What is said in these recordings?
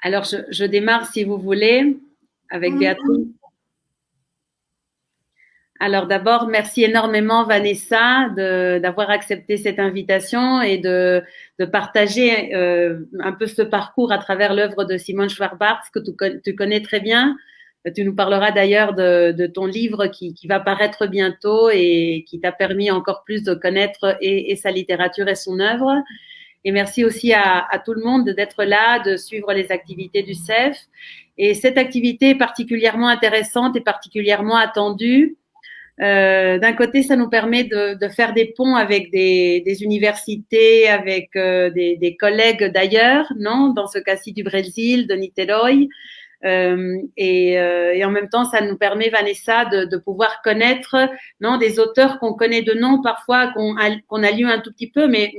Alors, je démarre si vous voulez avec Béatrice. Alors d'abord, merci énormément Vanessa d'avoir accepté cette invitation et de partager un peu ce parcours à travers l'œuvre de Simone Schwarz-Barthes que tu connais très bien. Tu nous parleras d'ailleurs de ton livre qui va paraître bientôt et qui t'a permis encore plus de connaître et sa littérature et son œuvre. Et merci aussi à tout le monde d'être là, de suivre les activités du CEF. Et cette activité est particulièrement intéressante et particulièrement attendue. D'un côté, ça nous permet de faire des ponts avec des universités, avec des collègues d'ailleurs, non, dans ce cas-ci du Brésil, de Niterói. Et en même temps, ça nous permet, Vanessa, de pouvoir connaître, non, des auteurs qu'on connaît de nom parfois, qu'on a lu un tout petit peu, mais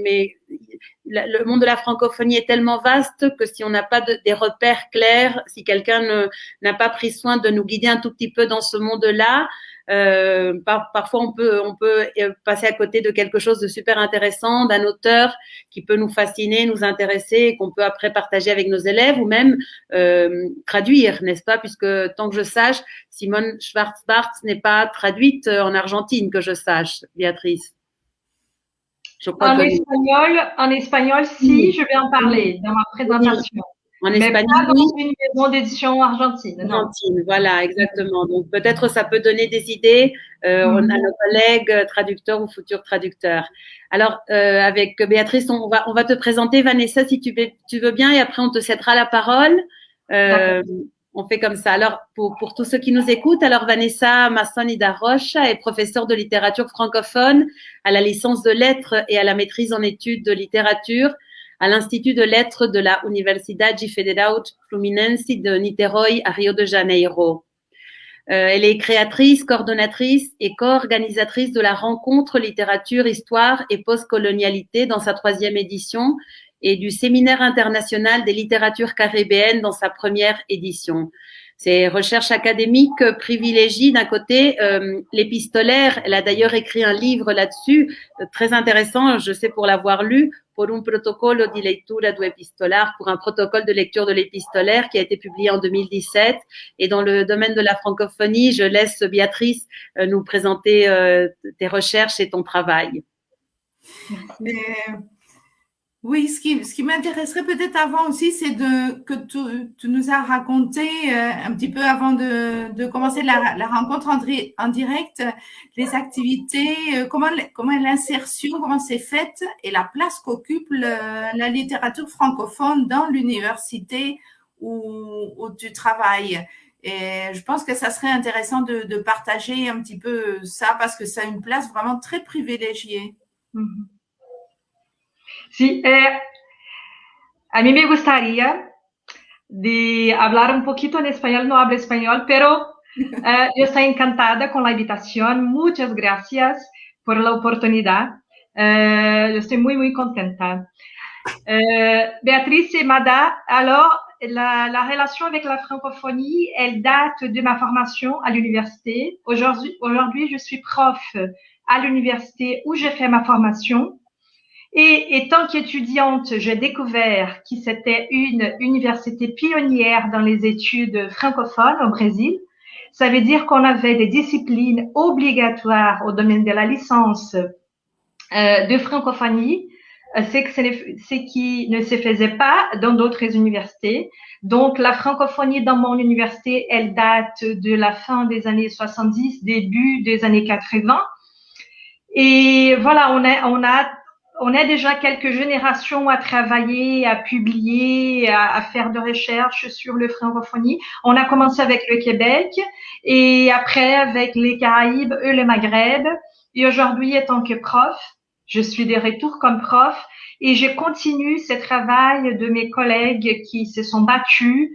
le monde de la francophonie est tellement vaste que si on n'a pas des repères clairs, si quelqu'un n'a pas pris soin de nous guider un tout petit peu dans ce monde-là, parfois on peut passer à côté de quelque chose de super intéressant, d'un auteur qui peut nous fasciner, nous intéresser, et qu'on peut après partager avec nos élèves ou même traduire, n'est-ce pas? Puisque tant que je sache, Simone Schwarz-Barthes n'est pas traduite en Argentine, que je sache, Béatrice. En espagnol, si, je vais en parler dans ma présentation. En mais espagnol, pas dans une maison d'édition argentine. Argentine, voilà, exactement. Donc peut-être ça peut donner des idées à nos collègues traducteurs ou futurs traducteurs. Alors avec Béatrice, on va te présenter Vanessa si tu veux bien, et après on te cédera la parole. On fait comme ça. Alors pour tous ceux qui nous écoutent, alors Vanessa Massoni da Rocha est professeure de littérature francophone à la licence de lettres et à la maîtrise en études de littérature à l'Institut de lettres de la Universidade Federal Fluminense de Niterói à Rio de Janeiro. Elle est créatrice, coordonnatrice et co-organisatrice de la rencontre littérature, histoire et postcolonialité dans sa 3e édition et du séminaire international des littératures caribéennes dans sa première édition. Ses recherches académiques privilégient d'un côté l'épistolaire. Elle a d'ailleurs écrit un livre là-dessus, très intéressant, je sais pour l'avoir lu, pour un protocolo di leitura do epistolar, pour un protocole de lecture de l'épistolaire qui a été publié en 2017. Et dans le domaine de la francophonie, je laisse Béatrice nous présenter tes recherches et ton travail. Oui, ce qui m'intéresserait peut-être avant aussi, c'est que tu nous as raconté un petit peu avant de commencer la rencontre en direct, les activités, comment l'insertion, comment c'est faite et la place qu'occupe la littérature francophone dans l'université où tu travailles. Et je pense que ça serait intéressant de partager un petit peu ça parce que ça a une place vraiment très privilégiée. Sí, a mí me gustaría de hablar un poquito en español, no hablo español, pero yo estoy encantada con la invitación. Muchas gracias por la oportunidad. Yo estoy muy, muy contenta. Béatrice et Mada, alors, la relation avec la francophonie, elle date de ma formation à l'université. Aujourd'hui, je suis prof à l'université où j'ai fait ma formation. Et étant qu'étudiante, j'ai découvert que c'était une université pionnière dans les études francophones au Brésil. Ça veut dire qu'on avait des disciplines obligatoires au domaine de la licence de francophonie, ce qui ne se faisait pas dans d'autres universités. Donc, la francophonie dans mon université, elle date de la fin des années 70, début des années 80. Et voilà, on a déjà quelques générations à travailler, à publier, à faire de recherches sur le francophonie. On a commencé avec le Québec et après avec les Caraïbes et le Maghreb. Et aujourd'hui, en tant que prof, je suis de retour comme prof et je continue ce travail de mes collègues qui se sont battus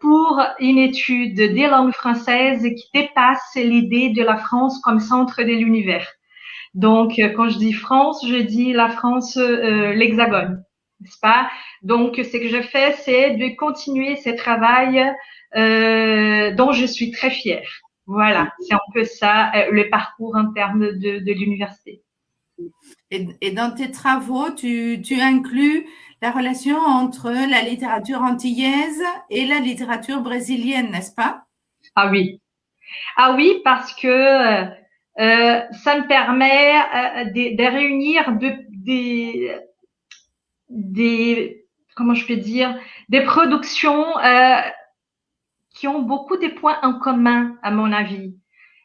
pour une étude des langues françaises qui dépasse l'idée de la France comme centre de l'univers. Donc, quand je dis France, je dis la France, l'Hexagone, n'est-ce pas? Donc, ce que je fais, c'est de continuer ce travail dont je suis très fière. Voilà, c'est un peu ça le parcours en termes de l'université. Et dans tes travaux, tu inclus la relation entre la littérature antillaise et la littérature brésilienne, n'est-ce pas? Ah oui. Ah oui, parce que ça me permet de réunir des, comment je peux dire, des productions qui ont beaucoup de points en commun, à mon avis.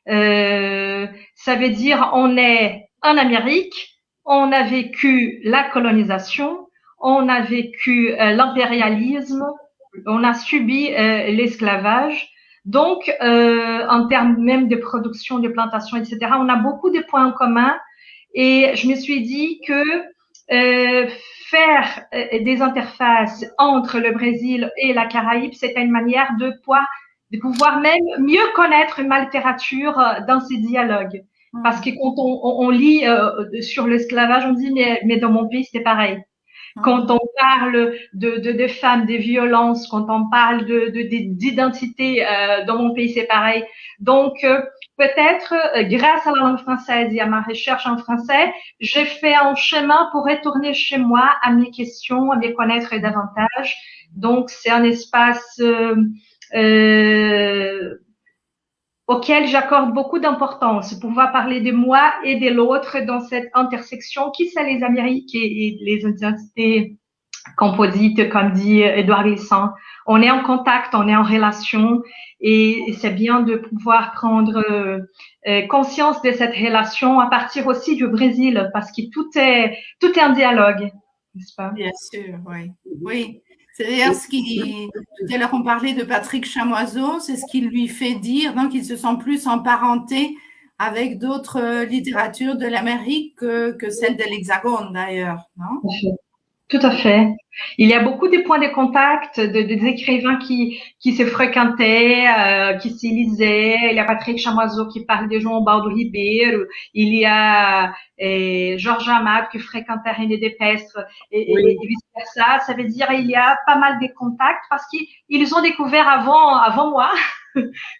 Ça veut dire on est en Amérique, on a vécu la colonisation, on a vécu l'impérialisme, on a subi l'esclavage. Donc, en termes même de production, de plantation, etc., on a beaucoup de points en commun. Et je me suis dit que faire des interfaces entre le Brésil et la Caraïbe, c'était une manière de pouvoir même mieux connaître ma littérature dans ces dialogues. Parce que quand on lit sur l'esclavage, on dit mais dans mon pays c'était pareil. Quand on parle de femmes, des violences, quand on parle d'identité dans mon pays, c'est pareil. Donc, peut-être, grâce à la langue française et à ma recherche en français, j'ai fait un chemin pour retourner chez moi à mes questions, à me connaître davantage. Donc, c'est un espace auquel j'accorde beaucoup d'importance, pouvoir parler de moi et de l'autre dans cette intersection qui c'est les Amériques et les identités composites, comme dit Édouard Glissant. On est en contact, on est en relation et c'est bien de pouvoir prendre conscience de cette relation à partir aussi du Brésil parce que tout est un dialogue, n'est-ce pas? Bien sûr, oui. Oui. C'est d'ailleurs ce qui, tout à l'heure on parlait de Patrick Chamoiseau, c'est ce qui lui fait dire qu'il se sent plus emparenté avec d'autres littératures de l'Amérique que celle de l'Hexagone d'ailleurs, non? Tout à fait. Il y a beaucoup de points de contact des écrivains qui se fréquentaient, qui s'y lisaient. Il y a Patrick Chamoiseau qui parle de João Baldo Ribeiro. Il y a Jorge Amado qui fréquentait René Despestre et vice-versa. Ça veut dire il y a pas mal de contacts parce qu'ils ont découvert avant moi,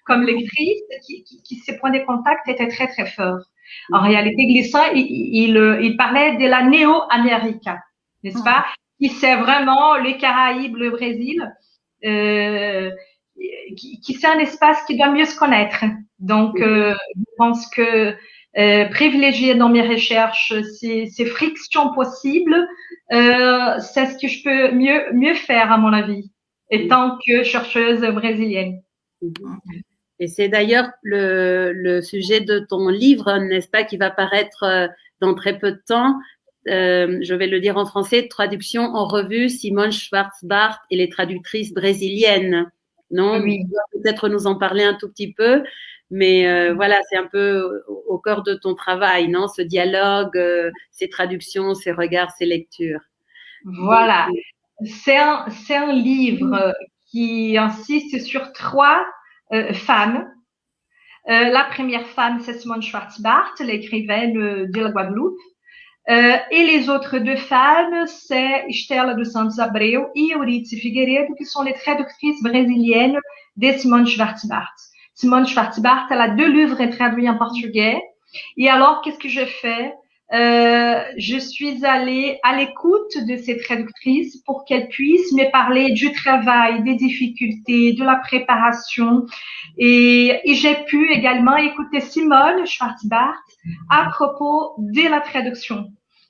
comme lectrice, qui ces points de contact étaient très très forts. En réalité, Glissant, il parlait de la néo-américa, n'est-ce pas? Qui c'est vraiment les Caraïbes, le Brésil, qui c'est un espace qui doit mieux se connaître. Donc, je pense que privilégier dans mes recherches ces frictions possibles, c'est ce que je peux mieux faire à mon avis, étant que chercheuse brésilienne. Et c'est d'ailleurs le sujet de ton livre, n'est-ce pas, qui va paraître dans très peu de temps. Je vais le dire en français, traduction en revue, Simone Schwarzbart et les traductrices brésiliennes. Non, oui. Tu dois peut-être nous en parler un tout petit peu, mais voilà, c'est un peu au cœur de ton travail, non? Ce dialogue, ces traductions, ces regards, ces lectures. Voilà. C'est un livre qui insiste sur 3 femmes. La première femme, c'est Simone Schwarzbart, l'écrivaine de la Guadeloupe. Et les autres 2 femmes, c'est Estela dos Santos Abreu et Euridice Figueiredo, qui sont les traductrices brésiliennes de Simone Schwarzbart. Simone Schwarzbart, elle a 2 livres traduits en portugais. Et alors, qu'est-ce que j'ai fait? Je suis allée à l'écoute de ces traductrices pour qu'elles puissent me parler du travail, des difficultés, de la préparation. Et j'ai pu également écouter Simone Schwarzbart à propos de la traduction.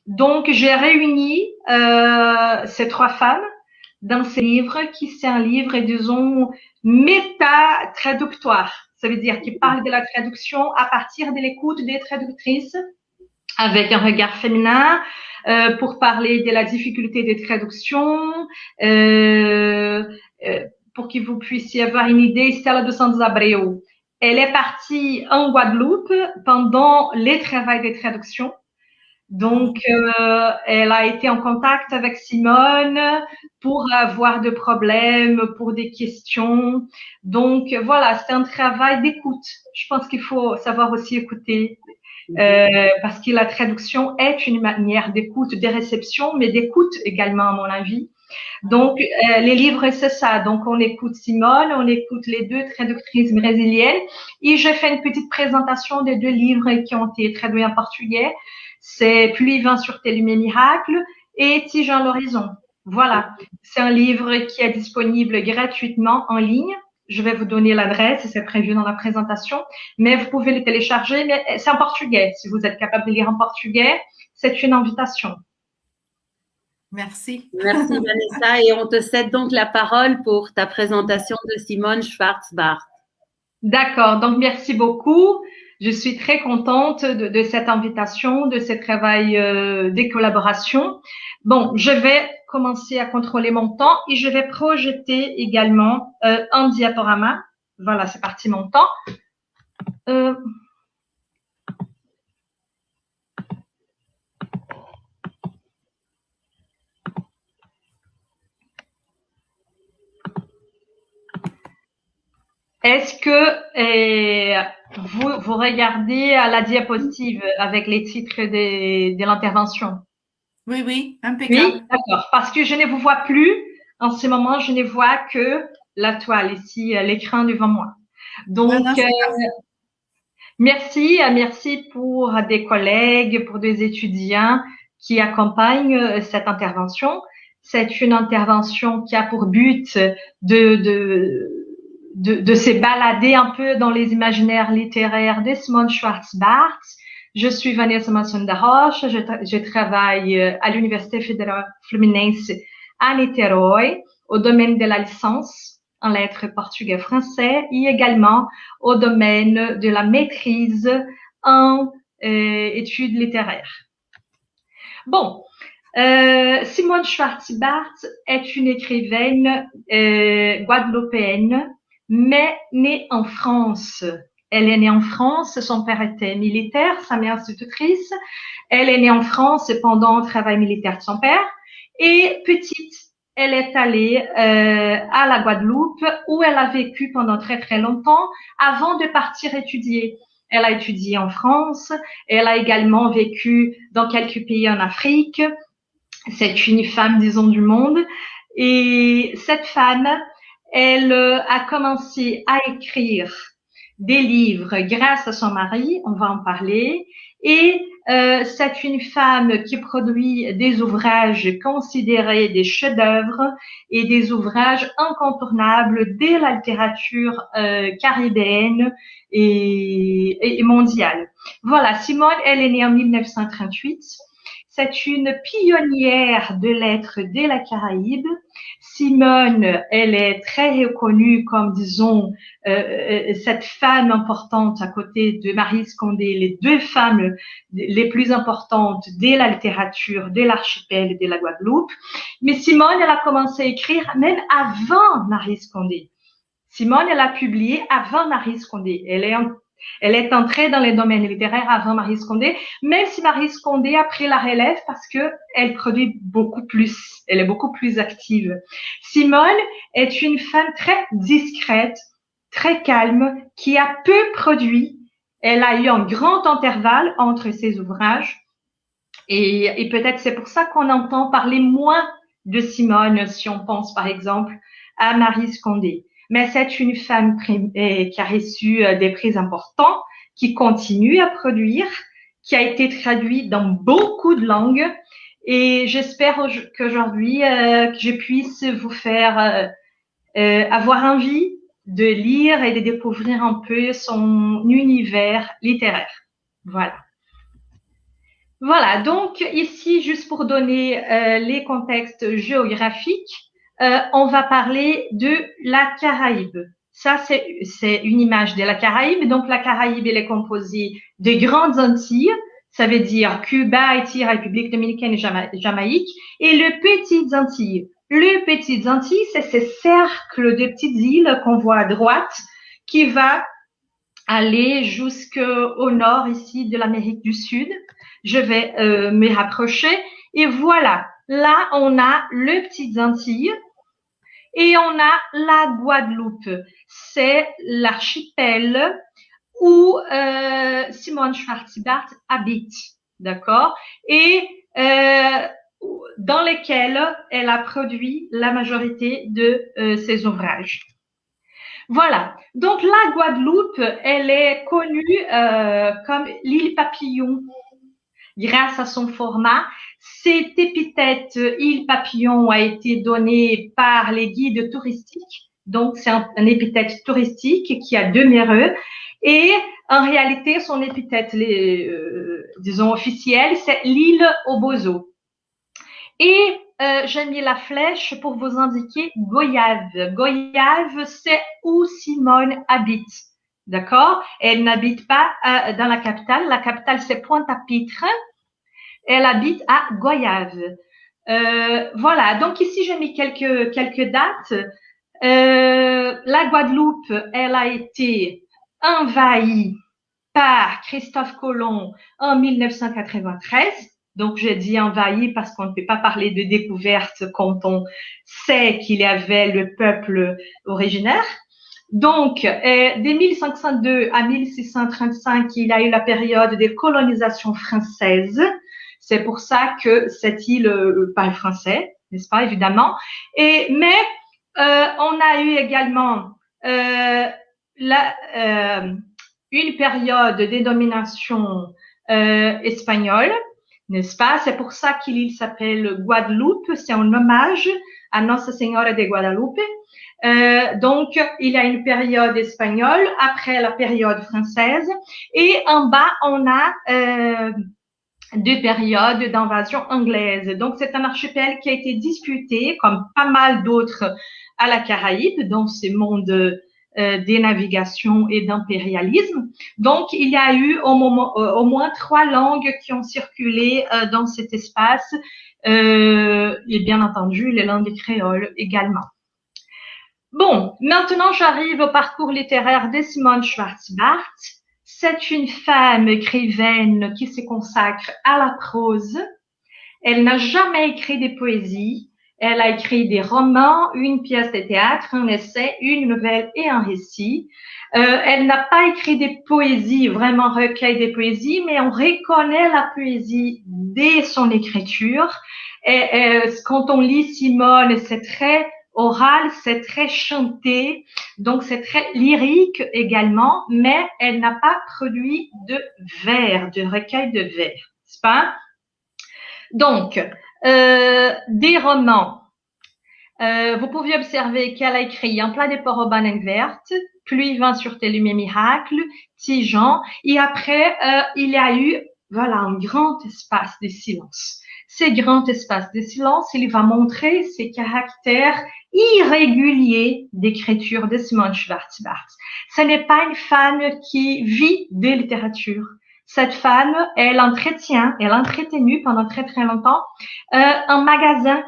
Donc, j'ai réuni ces 3 femmes dans ce livre qui c'est un livre, disons, méta-traductoire. Ça veut dire qu'il parle de la traduction à partir de l'écoute des traductrices avec un regard féminin, pour parler de la difficulté des traductions, pour que vous puissiez avoir une idée. Estela dos Santos Abreu, elle est partie en Guadeloupe pendant les travaux de traduction. Donc, elle a été en contact avec Simone pour avoir des problèmes, pour des questions. Donc, voilà, c'est un travail d'écoute. Je pense qu'il faut savoir aussi écouter. Parce que la traduction est une manière d'écoute, de réception, mais d'écoute également, à mon avis. Donc, les livres, c'est ça. Donc, on écoute Simone, on écoute les 2 traductrices brésiliennes. Et j'ai fait une petite présentation des 2 livres qui ont été traduits en portugais. c'est Pluie vint sur tes lumières miracles et Tigeant l'horizon. Voilà, c'est un livre qui est disponible gratuitement en ligne. Je vais vous donner l'adresse, c'est prévu dans la présentation, mais vous pouvez le télécharger, mais c'est en portugais. Si vous êtes capable de lire en portugais, c'est une invitation. Merci. Merci Vanessa, et on te cède donc la parole pour ta présentation de Simone Schwarz-Barth. D'accord, donc merci beaucoup. Je suis très contente de cette invitation, de ce travail des collaborations. Bon, je vais commencer à contrôler mon temps et je vais projeter également un diaporama. Voilà, c'est parti mon temps. Est-ce que vous regardez à la diapositive avec les titres de l'intervention? Oui, oui, impeccable. Oui, d'accord. Parce que je ne vous vois plus. En ce moment, je ne vois que la toile ici, l'écran devant moi. Donc, merci pour des collègues, pour des étudiants qui accompagnent cette intervention. C'est une intervention qui a pour but de se balader un peu dans les imaginaires littéraires de Simone Schwarz-Barth. Je suis Vanessa Masson da Rocha, je travaille à l'Université fédérale Fluminense à Niterói, au domaine de la licence en lettres portugais-français et également au domaine de la maîtrise en études littéraires. Bon, Simone Schwarz-Barth est une écrivaine guadeloupéenne, mais née en France. Elle est née en France, son père était militaire, sa mère institutrice. Elle est née en France pendant le travail militaire de son père. Et petite, elle est allée à la Guadeloupe où elle a vécu pendant très très longtemps avant de partir étudier. Elle a étudié en France, elle a également vécu dans quelques pays en Afrique. C'est une femme, disons, du monde. Et cette femme, elle a commencé à écrire des livres grâce à son mari, on va en parler. Et c'est une femme qui produit des ouvrages considérés des chefs-d'œuvre et des ouvrages incontournables de la littérature caribéenne et mondiale. Voilà, Simone, elle est née en 1938. C'est une pionnière de lettres de la Caraïbe. Simone, elle est très reconnue comme, disons, cette femme importante à côté de Marie Scondé, les deux femmes les plus importantes de la littérature de l'archipel de la Guadeloupe. Mais Simone, elle a commencé à écrire même avant Marie Scondé. Simone, elle a publié avant Marie Scondé. Elle est entrée dans les domaines littéraires avant Marie Scondé, même si Marie Scondé a pris la relève parce que elle produit beaucoup plus. Elle est beaucoup plus active. Simone est une femme très discrète, très calme, qui a peu produit. Elle a eu un grand intervalle entre ses ouvrages et peut-être c'est pour ça qu'on entend parler moins de Simone si on pense par exemple à Marie Scondé. Mais c'est une femme qui a reçu des prix importants, qui continue à produire, qui a été traduite dans beaucoup de langues. Et j'espère qu'aujourd'hui, que je puisse vous faire avoir envie de lire et de découvrir un peu son univers littéraire. Voilà. Voilà, donc ici, juste pour donner les contextes géographiques, on va parler de la Caraïbe. Ça, c'est une image de la Caraïbe. Donc, la Caraïbe, elle est composée de grandes Antilles. Ça veut dire Cuba, Haïti, République dominicaine et Jamaïque. Et le Petites Antilles. Le Petites Antilles, c'est ce cercle de petites îles qu'on voit à droite qui va aller jusqu'au nord ici de l'Amérique du Sud. Je vais me rapprocher. Et voilà. Là, on a le Petites Antilles. Et on a la Guadeloupe. C'est l'archipel où Simone Schwarz-Barth habite, d'accord? Et dans lesquels elle a produit la majorité de ses ouvrages. Voilà. Donc la Guadeloupe, elle est connue comme l'île Papillon. grâce à son format. Cette épithète île papillon a été donnée par les guides touristiques. Donc, c'est un épithète touristique qui a 2 méreux. Et en réalité, son épithète, disons, officielle, c'est l'île aux Beaux-Eaux. Et j'ai mis la flèche pour vous indiquer Goyave. Goyave, c'est où Simone habite. D'accord? Elle n'habite pas dans la capitale. La capitale, c'est Pointe-à-Pitre. Elle habite à Goyave. Voilà. Donc ici, j'ai mis quelques dates. La Guadeloupe, elle a été envahie par Christophe Colomb en 1993. Donc, j'ai dit envahi parce qu'on ne peut pas parler de découverte quand on sait qu'il y avait le peuple originaire. Donc, de 1502 à 1635, il y a eu la période de colonisation française. C'est pour ça que cette île parle français, n'est-ce pas, évidemment. Mais on a eu également une période de domination espagnole, n'est-ce pas? C'est pour ça qu'il s'appelle Guadeloupe. C'est en hommage à Nossa Senhora de Guadalupe. Donc, il y a une période espagnole, après la période française. Et en bas, on a 2 périodes d'invasion anglaise. Donc, c'est un archipel qui a été disputé, comme pas mal d'autres à la Caraïbe, dans ces mondes des navigations et d'impérialisme. Donc, il y a eu au moins 3 langues qui ont circulé dans cet espace, et bien entendu, les langues créoles également. Bon, maintenant, j'arrive au parcours littéraire de Simone Schwarz-Barth. C'est une femme écrivaine qui se consacre à la prose. Elle n'a jamais écrit des poésies. Elle a écrit des romans, une pièce de théâtre, un essai, une nouvelle et un récit. Elle n'a pas écrit des poésies, vraiment recueil des poésies, mais on reconnaît la poésie dès son écriture. Et quand on lit Simone, c'est très oral, c'est très chanté, donc c'est très lyrique également, mais elle n'a pas produit de vers, de recueil de vers, n'est-ce pas? Donc, des romans. Vous pouvez observer qu'elle a écrit Un plat des porcs aux bananes vertes, Pluie vint sur tes lumières miracles, Tijan, et après, il y a eu, voilà, un grand espace de silence. Ces grands espaces de silence, il va montrer ces caractères irréguliers d'écriture de Simone Schwarz-Barth. Ce n'est pas une femme qui vit de littérature. Cette femme, elle a entretenu pendant très très longtemps un magasin.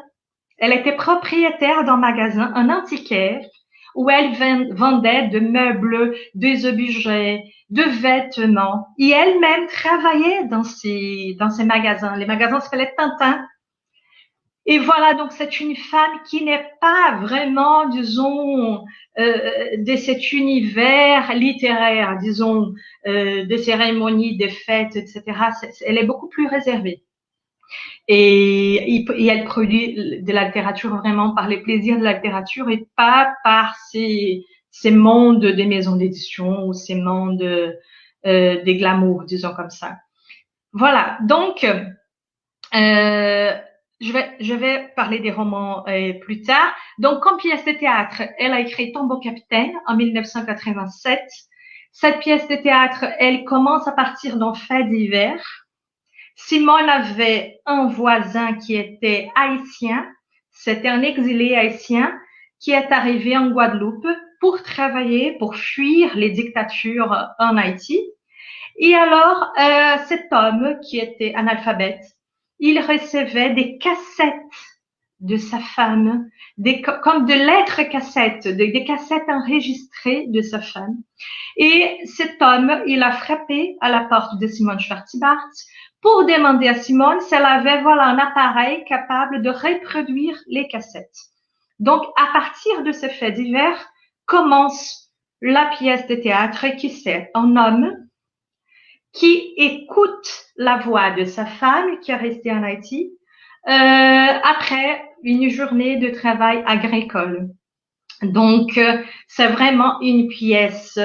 Elle était propriétaire d'un magasin, un antiquaire, où elle vendait de meubles, des objets, de vêtements. Et elle-même travaillait dans ces magasins. Les magasins s'appelaient Tintin. Et voilà, donc c'est une femme qui n'est pas vraiment, disons, de cet univers littéraire, disons, des cérémonies, des fêtes, etc. Elle est beaucoup plus réservée. Et elle produit de la littérature vraiment par les plaisirs de la littérature et pas par ces mondes des maisons d'édition ou ces mondes des glamours, disons comme ça. Voilà, donc je vais parler des romans plus tard. Donc, comme pièce de théâtre, elle a écrit Tombeau capitaine en 1987. Cette pièce de théâtre, elle commence à partir d'un fait divers. Simone avait un voisin qui était haïtien. C'était un exilé haïtien qui est arrivé en Guadeloupe pour travailler, pour fuir les dictatures en Haïti. Et alors, cet homme qui était analphabète, il recevait des cassettes de sa femme, comme de lettres cassettes, des cassettes enregistrées de sa femme. Et cet homme, il a frappé à la porte de Simone Schwarz-Barth pour demander à Simone si elle avait, voilà, un appareil capable de reproduire les cassettes. Donc, à partir de ce fait divers, commence la pièce de théâtre qui c'est un homme qui écoute la voix de sa femme qui est restée en Haïti après une journée de travail agricole. Donc, c'est vraiment une pièce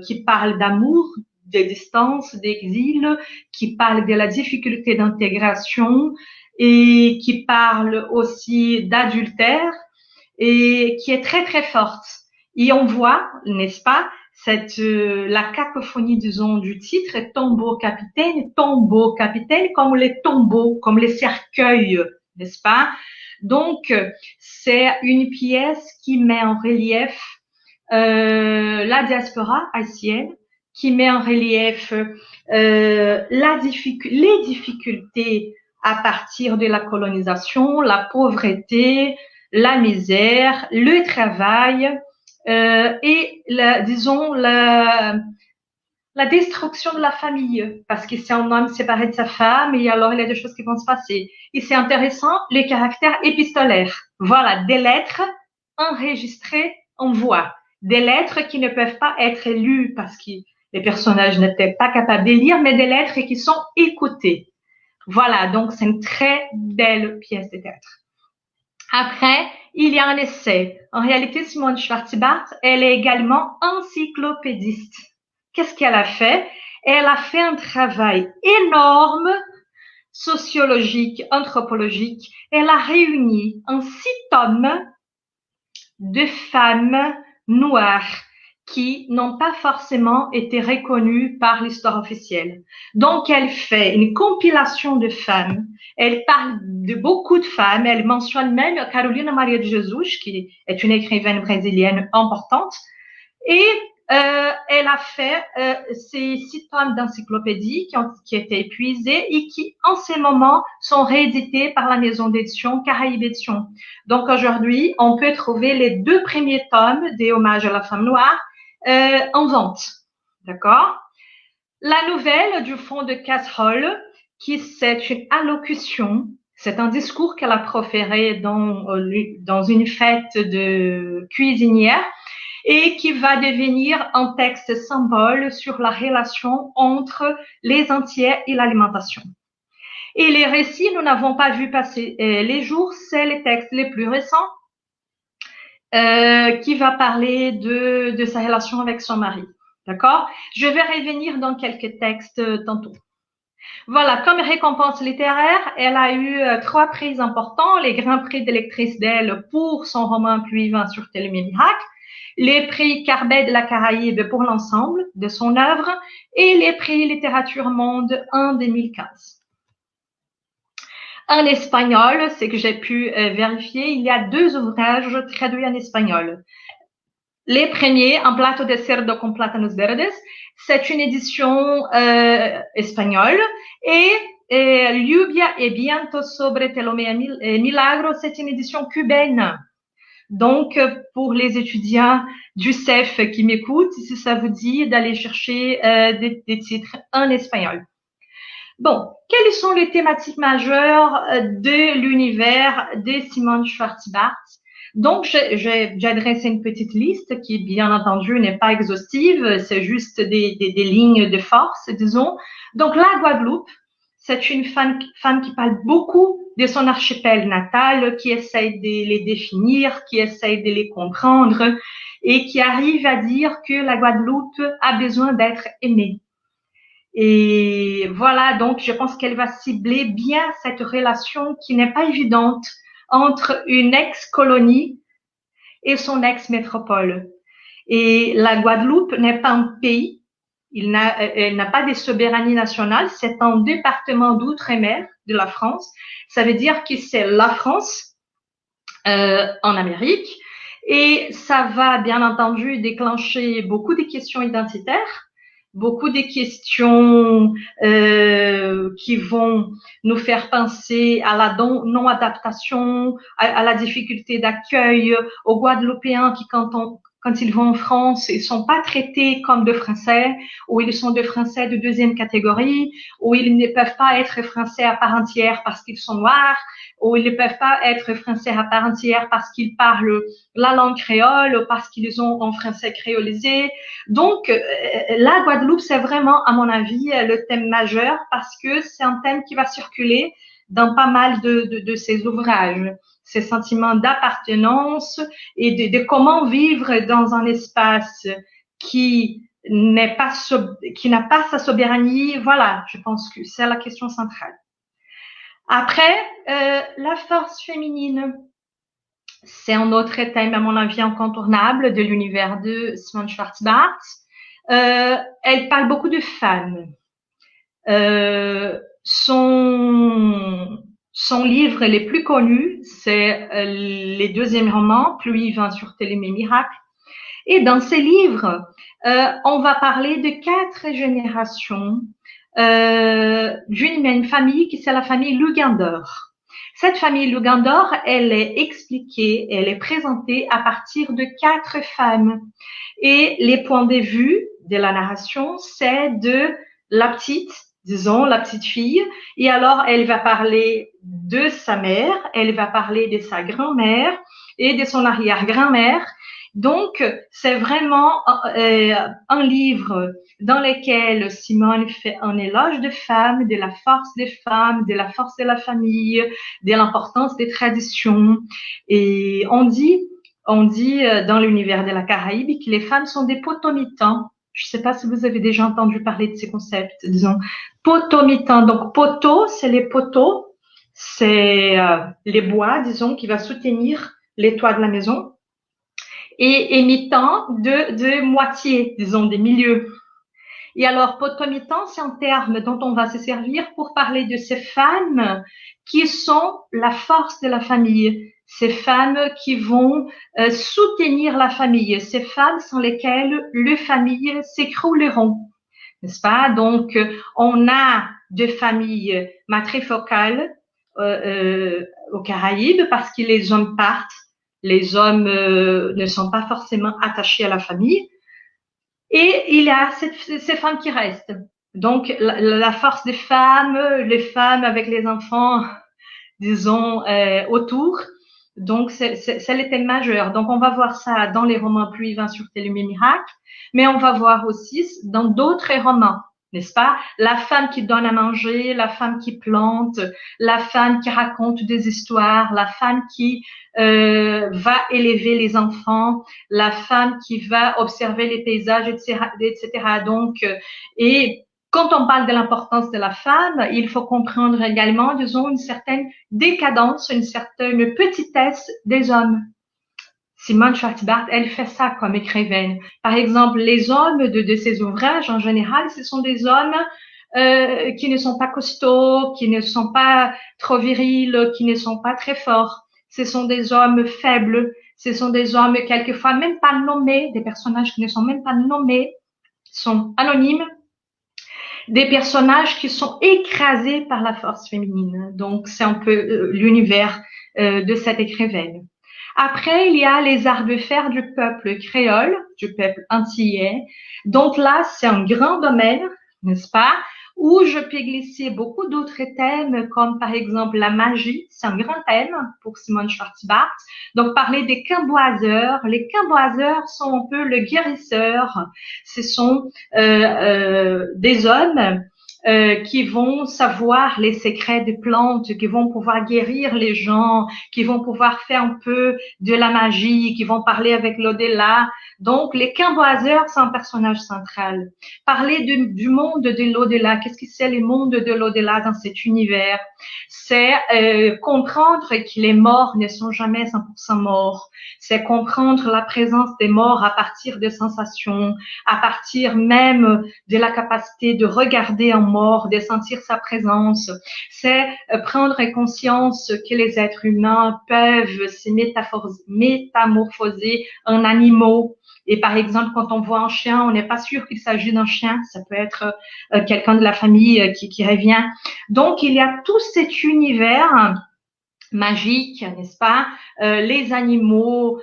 qui parle d'amour, de distance, d'exil, qui parle de la difficulté d'intégration et qui parle aussi d'adultère et qui est très très forte. Et on voit, n'est-ce pas, la cacophonie, disons, du titre, tombeau capitaine, comme les tombeaux, comme les cercueils, n'est-ce pas? Donc, c'est une pièce qui met en relief la diaspora haïtienne, qui met en relief les difficultés à partir de la colonisation, la pauvreté, la misère, le travail et disons la destruction de la famille, parce que c'est un homme séparé de sa femme et alors il y a des choses qui vont se passer. Et c'est intéressant, les caractères épistolaires. Voilà, des lettres enregistrées en voix, des lettres qui ne peuvent pas être lues parce que les personnages n'étaient pas capables de lire, mais des lettres qui sont écoutées. Voilà, donc c'est une très belle pièce de théâtre. Après, il y a un essai. En réalité, Simone Schwartz-Bart, elle est également encyclopédiste. Qu'est-ce qu'elle a fait? Elle a fait un travail énorme, sociologique, anthropologique. Elle a réuni en 6 tomes de femmes noires qui n'ont pas forcément été reconnues par l'histoire officielle. Donc, elle fait une compilation de femmes. Elle parle de beaucoup de femmes. Elle mentionne même Carolina Maria de Jesus, qui est une écrivaine brésilienne importante. Et elle a fait ces 6 tomes d'encyclopédie qui étaient épuisés et qui, en ces moments, sont réédités par la maison d'édition Caraïbes Éditions. Donc, aujourd'hui, on peut trouver les 2 premiers tomes des Hommages à la femme noire en vente. D'accord? La nouvelle du fond de casserole, c'est une allocution, c'est un discours qu'elle a proféré dans une fête de cuisinière et qui va devenir un texte symbole sur la relation entre les entiers et l'alimentation. Et les récits, nous n'avons pas vu passer les jours, c'est les textes les plus récents qui va parler de sa relation avec son mari. D'accord? Je vais revenir dans quelques textes tantôt. Voilà, comme récompense littéraire, elle a eu 3 prix importants, les grands prix de lectrice d'elle pour son roman Pluie vint sur Télémémiracle, les prix Carbet de la Caraïbe pour l'ensemble de son œuvre et les prix Littérature Monde en 2015. En espagnol, c'est que j'ai pu vérifier, il y a 2 ouvrages traduits en espagnol. Les premiers, Un plato de cerdo con plátanos verdes, c'est une édition espagnole, et Lluvia et Viento sobre Telomea Milagro, c'est une édition cubaine. Donc, pour les étudiants du CEF qui m'écoutent, si ça vous dit d'aller chercher des titres en espagnol. Bon, quelles sont les thématiques majeures de l'univers de Simone Schwartz-Bart? Donc, j'ai dressé une petite liste qui, bien entendu, n'est pas exhaustive, c'est juste des lignes de force, disons. Donc, la Guadeloupe, c'est une femme qui parle beaucoup de son archipel natal, qui essaye de les définir, qui essaye de les comprendre et qui arrive à dire que la Guadeloupe a besoin d'être aimée. Et voilà, donc je pense qu'elle va cibler bien cette relation qui n'est pas évidente entre une ex-colonie et son ex-métropole. Et la Guadeloupe n'est pas un pays, elle n'a pas de souveraineté nationale, c'est un département d'outre-mer de la France. Ça veut dire que c'est la France en Amérique et ça va bien entendu déclencher beaucoup de questions identitaires, beaucoup de questions qui vont nous faire penser à la non-adaptation, à la difficulté d'accueil, aux Guadeloupéens qui, quand ils vont en France, ils sont pas traités comme de Français, ou ils sont de Français de 2e catégorie, ou ils ne peuvent pas être Français à part entière parce qu'ils sont noirs, ou ils ne peuvent pas être Français à part entière parce qu'ils parlent la langue créole, ou parce qu'ils ont un français créolisé. Donc, la Guadeloupe, c'est vraiment, à mon avis, le thème majeur parce que c'est un thème qui va circuler dans pas mal de ces ouvrages. Ces sentiments d'appartenance et de comment vivre dans un espace qui qui n'a pas sa souveraineté. Voilà, je pense que c'est la question centrale. Après, la force féminine, c'est un autre thème, à mon avis, incontournable de l'univers de Simone Schwartz-Bart. Elle parle beaucoup de femmes. Son livre les plus connus, c'est les deuxièmes romans, Pluie, vent, sûreté, les miracles. Et dans ces livres, on va parler de 4 générations d'une même famille, qui c'est la famille Lugandor. Cette famille Lugandor, elle est expliquée, elle est présentée à partir de 4 femmes. Et les points de vue de la narration, c'est de la petite, disons, la petite fille. Et alors, elle va parler de sa mère, elle va parler de sa grand-mère et de son arrière-grand-mère. Donc, c'est vraiment un livre dans lequel Simone fait un éloge de femmes, de la force des femmes, de la force de la famille, de l'importance des traditions. Et on dit dans l'univers de la Caraïbe que les femmes sont des potomitans. Je ne sais pas si vous avez déjà entendu parler de ces concepts, disons. Potomitans. Donc, poteaux, c'est les poteaux, c'est les bois, disons, qui va soutenir les toits de la maison. Et émitant de moitié, disons, des milieux. Et alors, potomitan, c'est un terme dont on va se servir pour parler de ces femmes qui sont la force de la famille, ces femmes qui vont soutenir la famille, ces femmes sans lesquelles les familles s'écrouleront, n'est-ce pas? Donc, on a des familles matrifocales aux Caraïbes parce que les hommes partent. Les hommes ne sont pas forcément attachés à la famille. Et il y a ces femmes qui restent. Donc, la force des femmes, les femmes avec les enfants, disons, autour. Donc, c'est le thème majeur. Donc, on va voir ça dans les romans Pluie, vent, sûreté, lumière, miracle. Mais on va voir aussi dans d'autres romans, n'est-ce pas? La femme qui donne à manger, la femme qui plante, la femme qui raconte des histoires, la femme qui va élever les enfants, la femme qui va observer les paysages, etc. Donc, et quand on parle de l'importance de la femme, il faut comprendre également, disons, une certaine décadence, une certaine petitesse des hommes. Simone Schwartz-Bart, elle fait ça comme écrivaine. Par exemple, les hommes de ses ouvrages, en général, ce sont des hommes qui ne sont pas costauds, qui ne sont pas trop virils, qui ne sont pas très forts. Ce sont des hommes faibles, ce sont des hommes quelquefois même pas nommés, des personnages qui ne sont même pas nommés, sont anonymes, des personnages qui sont écrasés par la force féminine. Donc, c'est un peu l'univers de cette écrivaine. Après, il y a les arts de fer du peuple créole, du peuple antillais. Donc là, c'est un grand domaine, n'est-ce pas, où je peux glisser beaucoup d'autres thèmes, comme par exemple la magie. C'est un grand thème pour Simone Schwartz-Bart. Donc, parler des quimboiseurs. Les quimboiseurs sont un peu le guérisseur. Ce sont des hommes qui vont savoir les secrets des plantes, qui vont pouvoir guérir les gens, qui vont pouvoir faire un peu de la magie, qui vont parler avec l'au-delà. Donc, les quimboiseurs sont un personnage central. Parler du monde de l'au-delà. Qu'est-ce que c'est le monde de l'au-delà dans cet univers? C'est comprendre que les morts ne sont jamais 100% morts. C'est comprendre la présence des morts à partir de sensations, à partir même de la capacité de regarder un mort, de sentir sa présence. C'est prendre conscience que les êtres humains peuvent se métamorphoser en animaux. Et par exemple, quand on voit un chien, on n'est pas sûr qu'il s'agit d'un chien. Ça peut être quelqu'un de la famille qui revient. Donc, il y a tout cet univers magique, n'est-ce pas? Les animaux,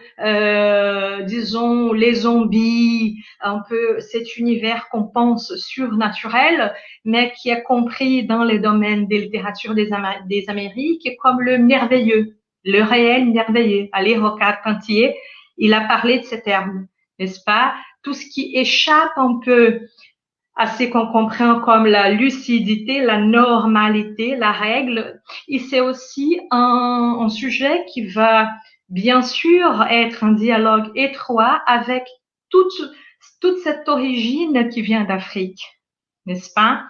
disons les zombies, un peu cet univers qu'on pense surnaturel, mais qui est compris dans les domaines des littératures des Amériques comme le merveilleux, le réel merveilleux. Allez, Rocard Carpentier, il a parlé de ces termes, n'est-ce pas? Tout ce qui échappe un peu à ce qu'on comprend comme la lucidité, la normalité, la règle. Et c'est aussi un sujet qui va bien sûr être un dialogue étroit avec toutes toute cette origine qui vient d'Afrique, n'est-ce pas?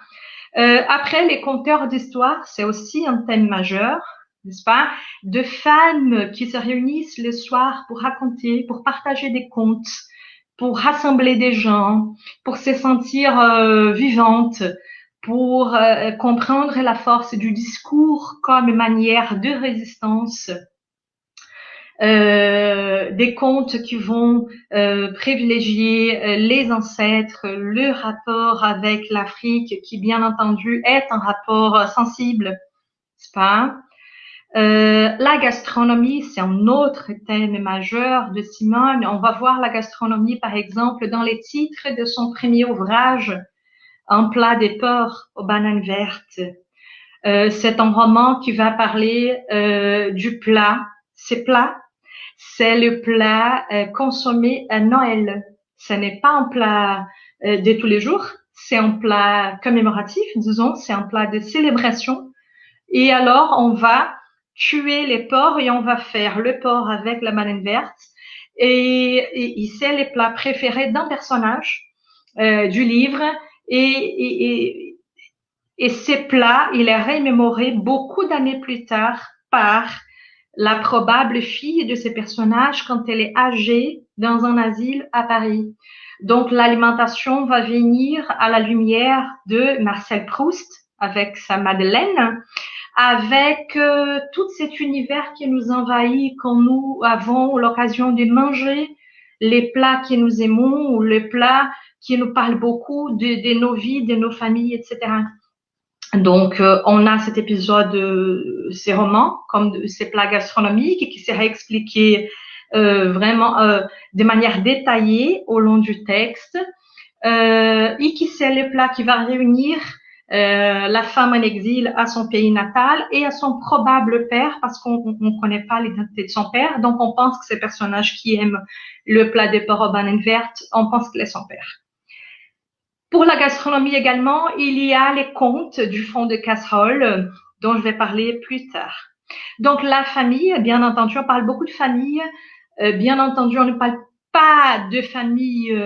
Après, les conteurs d'histoire, c'est aussi un thème majeur, n'est-ce pas? De femmes qui se réunissent le soir pour raconter, pour partager des contes, pour rassembler des gens, pour se sentir vivantes, pour comprendre la force du discours comme manière de résistance. Des contes qui vont privilégier les ancêtres, le rapport avec l'Afrique, qui bien entendu est un rapport sensible, n'est-ce pas? La gastronomie, c'est un autre thème majeur de Simone. On va voir la gastronomie, par exemple, dans les titres de son premier ouvrage, Un plat des porcs aux bananes vertes. C'est un roman qui va parler du plat. Ces plats, c'est le plat consommé à Noël. Ce n'est pas un plat de tous les jours, c'est un plat commémoratif, disons, c'est un plat de célébration. Et alors, on va tuer les porcs et on va faire le porc avec la banane verte. Et c'est les plats préférés d'un personnage du livre. Et ces plats, il est remémoré beaucoup d'années plus tard par la probable fille de ces personnages quand elle est âgée dans un asile à Paris. Donc, l'alimentation va venir à la lumière de Marcel Proust avec sa Madeleine, avec tout cet univers qui nous envahit quand nous avons l'occasion de manger les plats que nous aimons ou les plats qui nous parlent beaucoup de nos vies, de nos familles, etc. Donc, on a cet épisode, ces romans, comme ces plats gastronomiques qui seraient expliqués vraiment de manière détaillée au long du texte. Et qui c'est le plat qui va réunir la femme en exil à son pays natal et à son probable père, parce qu'on ne connaît pas l'identité de son père. Donc, on pense que ce personnage qui aime le plat des porcs aux bananes vertes, on pense qu'il est son père. Pour la gastronomie également, il y a les contes du fond de casserole dont je vais parler plus tard. Donc, la famille, bien entendu, on parle beaucoup de famille. Bien entendu, on ne parle pas de famille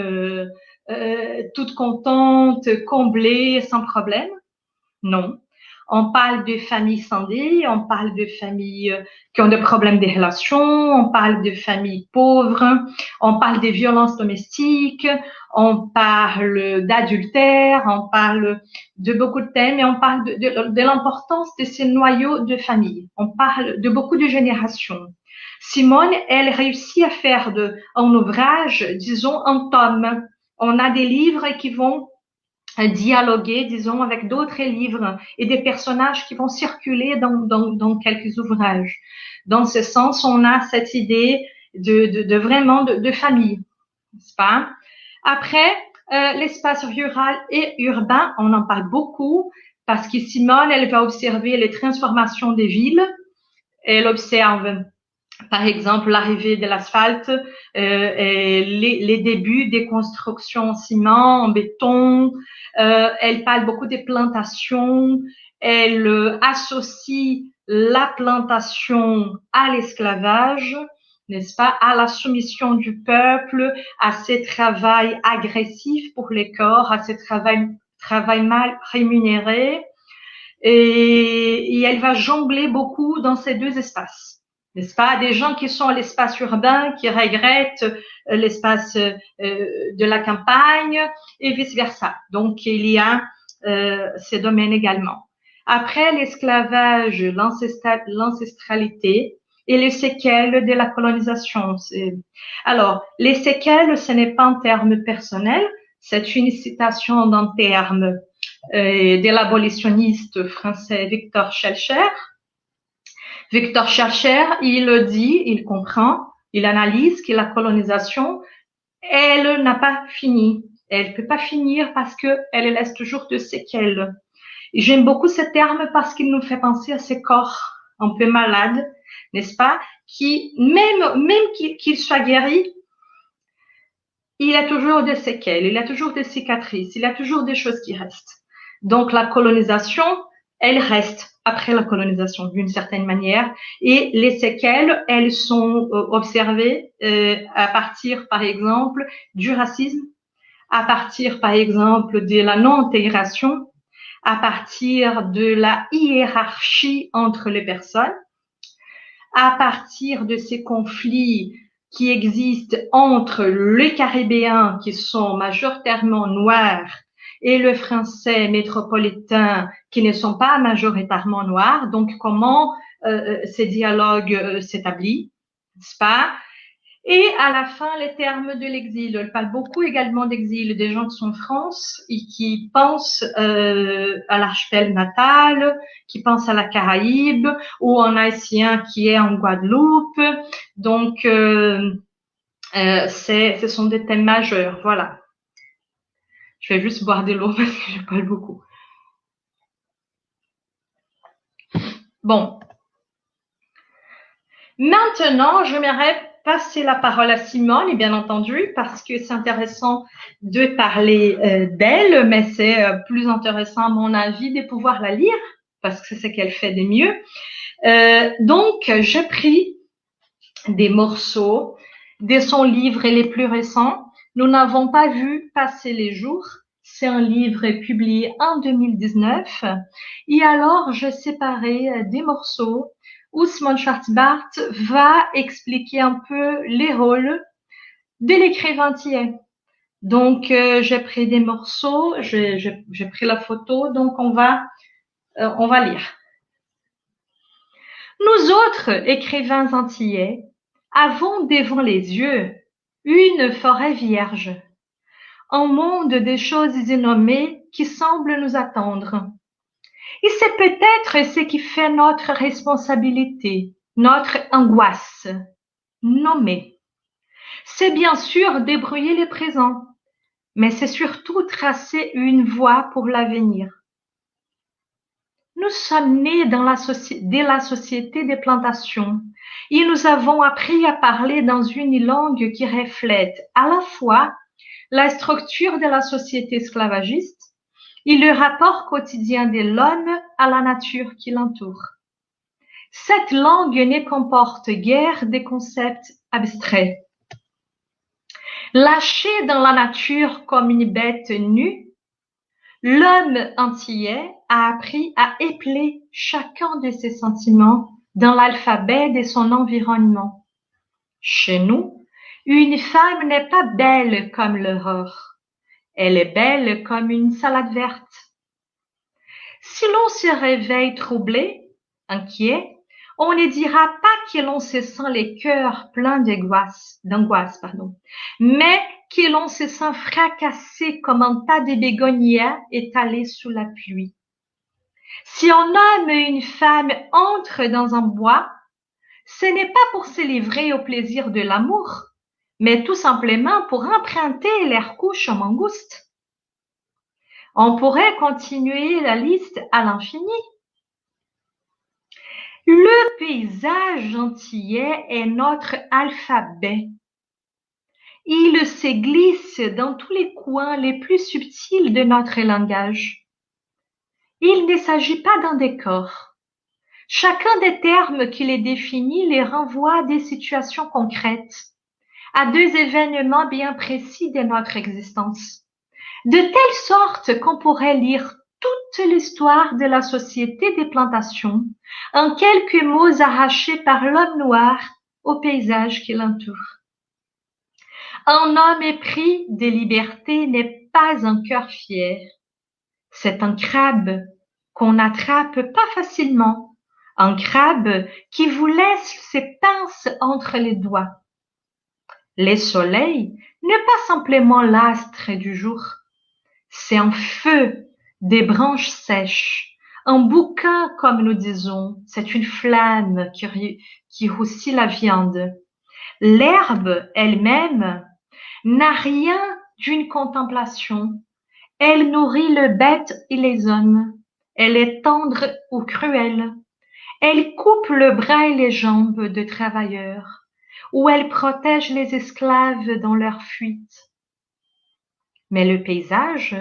toute contente, comblée, sans problème. Non. On parle de familles scindées, on parle de familles qui ont des problèmes de relations, on parle de familles pauvres, on parle des violences domestiques, on parle d'adultère, on parle de beaucoup de thèmes et on parle de l'importance de ces noyaux de famille. On parle de beaucoup de générations. Simone, elle réussit à faire un ouvrage, disons, un tome. On a des livres qui vont dialoguer, disons, avec d'autres livres et des personnages qui vont circuler dans quelques ouvrages. Dans ce sens, on a cette idée vraiment de famille, n'est-ce pas? Après, l'espace rural et urbain, on en parle beaucoup parce que Simone, elle va observer les transformations des villes. Elle observe par exemple l'arrivée de l'asphalte, les débuts des constructions en ciment, en béton. Elle parle beaucoup des plantations. Elle associe la plantation à l'esclavage, n'est-ce pas, à la soumission du peuple, à ce travail agressif pour les corps, à ce travail mal rémunéré. Et elle va jongler beaucoup dans ces deux espaces. N'est-ce pas? Des gens qui sont à l'espace urbain, qui regrettent l'espace de la campagne et vice-versa. Donc, il y a ces domaines également. Après, l'esclavage, l'ancestralité et les séquelles de la colonisation. Alors, les séquelles, ce n'est pas un terme personnel, c'est une citation d'un terme de l'abolitionniste français Victor Schœlcher. Victor Schœlcher, il le dit, il comprend, il analyse que la colonisation, elle n'a pas fini. Elle ne peut pas finir parce qu'elle laisse toujours de séquelles. Et j'aime beaucoup ce terme parce qu'il nous fait penser à ces corps un peu malades, n'est-ce pas, qui, même qu'il soit guéri, il a toujours des séquelles, il a toujours des cicatrices, il a toujours des choses qui restent. Donc, la colonisation, elle reste après la colonisation d'une certaine manière et les séquelles, elles sont observées à partir, par exemple, du racisme, à partir, par exemple, de la non-intégration, à partir de la hiérarchie entre les personnes, à partir de ces conflits qui existent entre les Caribéens qui sont majoritairement noirs et le français métropolitain qui ne sont pas majoritairement noirs. Donc, comment ces dialogues s'établissent, n'est-ce pas? Et à la fin, les termes de l'exil. Elle parle beaucoup également d'exil, des gens qui sont en France et qui pensent à l'archipel natal, qui pensent à la Caraïbe, ou un haïtien qui est en Guadeloupe. Donc, ce sont des thèmes majeurs. Voilà. Je vais juste boire de l'eau parce que je parle beaucoup. Bon. Maintenant, j'aimerais passer la parole à Simone, bien entendu, parce que c'est intéressant de parler d'elle, mais c'est plus intéressant, à mon avis, de pouvoir la lire, parce que c'est ce qu'elle fait de mieux. Donc, j'ai pris des morceaux de son livre les plus récents. Nous n'avons pas vu passer les jours. C'est un livre publié en 2019. Et alors, j'ai séparé des morceaux où Simone Schwarz-Bart va expliquer un peu les rôles de l'écrivain antillais. Donc, j'ai pris des morceaux, j'ai pris la photo, donc on va lire. Nous autres écrivains antillais avons devant les yeux une forêt vierge, un monde des choses innommées qui semblent nous attendre. Et c'est peut-être ce qui fait notre responsabilité, notre angoisse. Nommer. C'est bien sûr débrouiller le présent, mais c'est surtout tracer une voie pour l'avenir. Nous sommes nés dès la société des plantations et nous avons appris à parler dans une langue qui reflète à la fois la structure de la société esclavagiste et le rapport quotidien de l'homme à la nature qui l'entoure. Cette langue ne comporte guère des concepts abstraits. Lâché dans la nature comme une bête nue, l'homme antillais a appris à épeler chacun de ses sentiments dans l'alphabet de son environnement. Chez nous, une femme n'est pas belle comme l'aurore. Elle est belle comme une salade verte. Si l'on se réveille troublé, inquiet, on ne dira pas que l'on se sent les cœurs pleins d'angoisse, mais que l'on se sent fracassé comme un tas de bégonias étalés sous la pluie. Si un homme et une femme entrent dans un bois, ce n'est pas pour se livrer au plaisir de l'amour, mais tout simplement pour emprunter leur couche aux mangoustes. On pourrait continuer la liste à l'infini. Le paysage antillais est notre alphabet. Il se glisse dans tous les coins les plus subtils de notre langage. Il ne s'agit pas d'un décor. Chacun des termes qui les définit les renvoie à des situations concrètes, à deux événements bien précis de notre existence, de telle sorte qu'on pourrait lire toute l'histoire de la société des plantations en quelques mots arrachés par l'homme noir au paysage qui l'entoure. Un homme épris de liberté n'est pas un cœur fier. C'est un crabe qu'on n'attrape pas facilement, un crabe qui vous laisse ses pinces entre les doigts. Le soleil n'est pas simplement l'astre du jour, c'est un feu, des branches sèches, un bouquin comme nous disons, c'est une flamme qui roussit la viande. L'herbe elle-même n'a rien d'une contemplation. Elle nourrit le bête et les hommes. Elle est tendre ou cruelle. Elle coupe le bras et les jambes de travailleurs, ou elle protège les esclaves dans leur fuite. Mais le paysage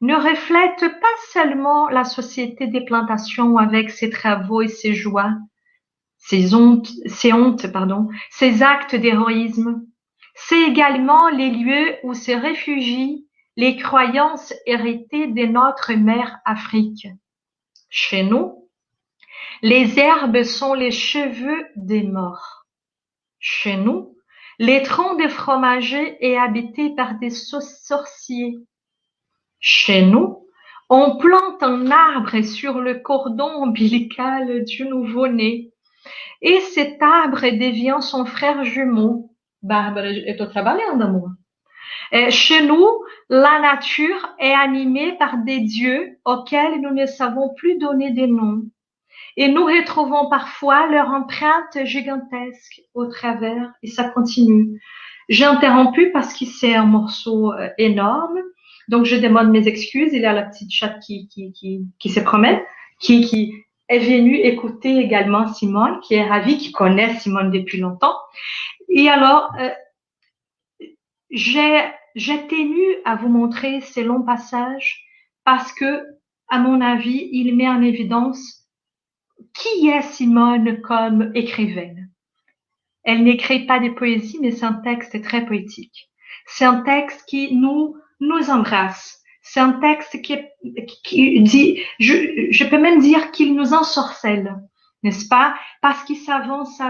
ne reflète pas seulement la société des plantations avec ses travaux et ses joies, ses actes d'héroïsme. C'est également les lieux où se réfugient les croyances héritées de notre mère Afrique. Chez nous, les herbes sont les cheveux des morts. Chez nous, les troncs des fromagers est habité par des sorciers. Chez nous, on plante un arbre sur le cordon ombilical du nouveau-né. Et cet arbre devient son frère jumeau. Bárbara, eu estou trabalhando, amor. Chez nous, la nature est animée par des dieux auxquels nous ne savons plus donner des noms. Et nous retrouvons parfois leur empreinte gigantesque au travers, et ça continue. J'ai interrompu parce que c'est un morceau énorme, donc je demande mes excuses. Il y a la petite chatte qui se promène, qui est venue écouter également Simone, qui est ravie, qui connaît Simone depuis longtemps. Et alors, j'ai tenu à vous montrer ces longs passages parce que, à mon avis, il met en évidence qui est Simone comme écrivaine. Elle n'écrit pas des poésies, mais c'est un texte très poétique. C'est un texte qui nous embrasse. C'est un texte qui dit, je peux même dire qu'il nous ensorcelle, n'est-ce pas? Parce qu'il s'avance,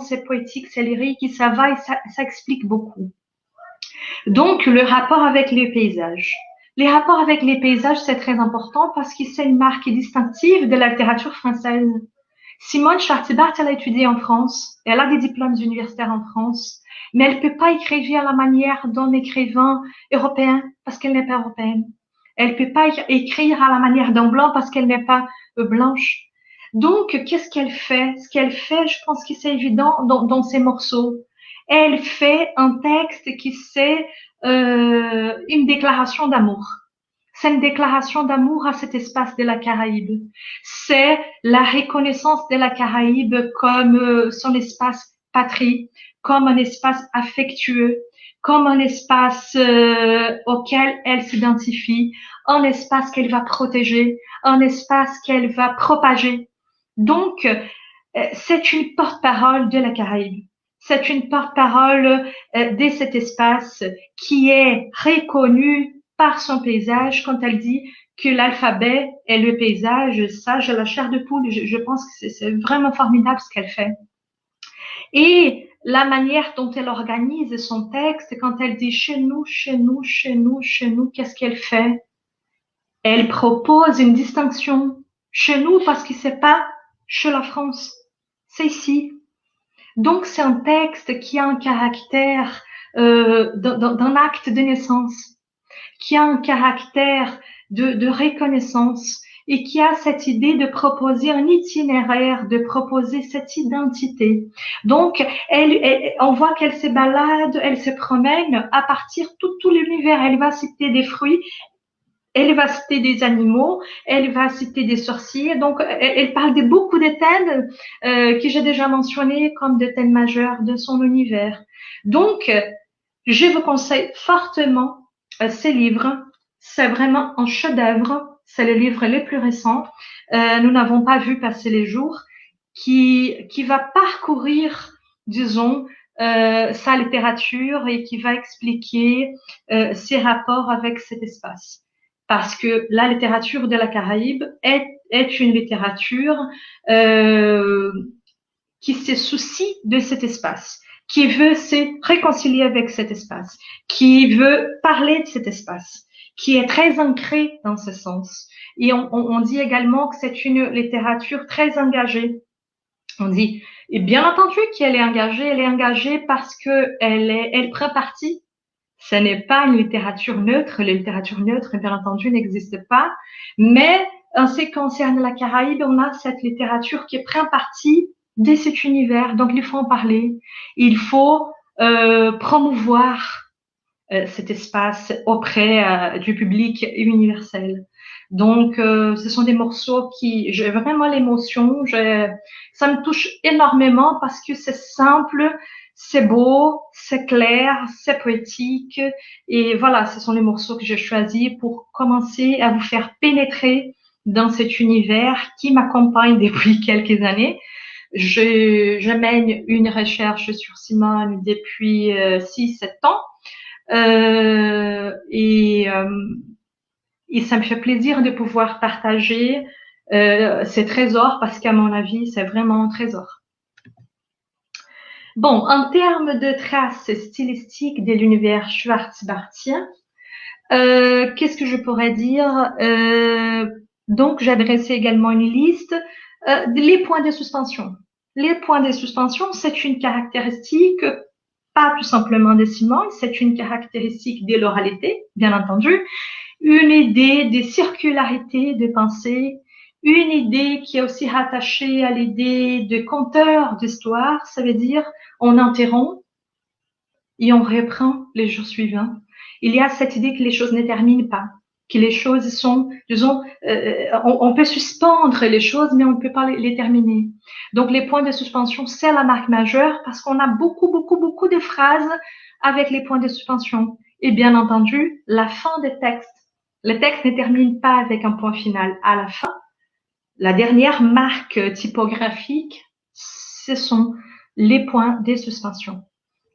c'est poétique, c'est lyrique, et ça va et ça explique beaucoup. Donc, le rapport avec les paysages. Les rapports avec les paysages, c'est très important parce que c'est une marque distinctive de la littérature française. Simone Schwarz-Bart, elle a étudié en France, elle a des diplômes universitaires en France, mais elle ne peut pas écrire à la manière d'un écrivain européen parce qu'elle n'est pas européenne. Elle ne peut pas écrire à la manière d'un blanc parce qu'elle n'est pas blanche. Donc, qu'est-ce qu'elle fait? Ce qu'elle fait, je pense que c'est évident dans ses morceaux. Elle fait un texte qui c'est une déclaration d'amour. C'est une déclaration d'amour à cet espace de la Caraïbe. C'est la reconnaissance de la Caraïbe comme son espace patrie, comme un espace affectueux, comme un espace auquel elle s'identifie, un espace qu'elle va protéger, un espace qu'elle va propager. Donc, c'est une porte-parole de la Caraïbe. C'est une porte-parole de cet espace qui est reconnu par son paysage quand elle dit que l'alphabet est le paysage. Ça, j'ai la chair de poule. Je pense que c'est vraiment formidable ce qu'elle fait. Et la manière dont elle organise son texte, quand elle dit chez nous, chez nous, chez nous, chez nous, qu'est-ce qu'elle fait? Elle propose une distinction. Chez nous, parce que c'est pas chez la France. C'est ici. Donc, c'est un texte qui a un caractère d'un acte de naissance, qui a un caractère de reconnaissance et qui a cette idée de proposer un itinéraire, de proposer cette identité. Donc, on voit qu'elle se balade, elle se promène à partir tout l'univers. Elle va citer des fruits, elle va citer des animaux, elle va citer des sorciers. Donc, elle parle de beaucoup de thèmes que j'ai déjà mentionnés comme des thèmes majeurs de son univers. Donc, je vous conseille fortement ces livres. C'est vraiment un chef-d'œuvre. C'est le livre le plus récent. Nous n'avons pas vu passer les jours. Qui va parcourir, disons, sa littérature et qui va expliquer ses rapports avec cet espace. Parce que la littérature de la Caraïbe est une littérature qui se soucie de cet espace, qui veut se réconcilier avec cet espace, qui veut parler de cet espace, qui est très ancré dans ce sens. Et on dit également que c'est une littérature très engagée. On dit, et bien entendu qu'elle est engagée parce que elle prend parti. Ce n'est pas une littérature neutre. La littérature neutre, bien entendu, n'existe pas. Mais en ce qui concerne la Caraïbe, on a cette littérature qui prend parti de cet univers. Donc, il faut en parler. Il faut promouvoir cet espace auprès du public universel. Donc, ce sont des morceaux qui, j'ai vraiment l'émotion. Ça me touche énormément parce que c'est simple. C'est beau, c'est clair, c'est poétique. Et voilà, ce sont les morceaux que j'ai choisis pour commencer à vous faire pénétrer dans cet univers qui m'accompagne depuis quelques années. Je mène une recherche sur Simone depuis 6-7 ans. Et ça me fait plaisir de pouvoir partager ces trésors parce qu'à mon avis, c'est vraiment un trésor. Bon, en termes de traces stylistiques de l'univers schwarzbartien, qu'est-ce que je pourrais dire? Donc, j'ai dressé également une liste. Les points de suspension. Les points de suspension, c'est une caractéristique pas tout simplement des Simone, c'est une caractéristique de l'oralité, bien entendu, une idée des circularités de pensée, une idée qui est aussi rattachée à l'idée de conteur d'histoire, ça veut dire on interrompt et on reprend les jours suivants. Il y a cette idée que les choses ne terminent pas, que les choses sont, disons, on peut suspendre les choses, mais on ne peut pas les terminer. Donc, les points de suspension, c'est la marque majeure parce qu'on a beaucoup de phrases avec les points de suspension. Et bien entendu, la fin des textes. Le texte ne termine pas avec un point final. À la fin, la dernière marque typographique, ce sont les points de suspension.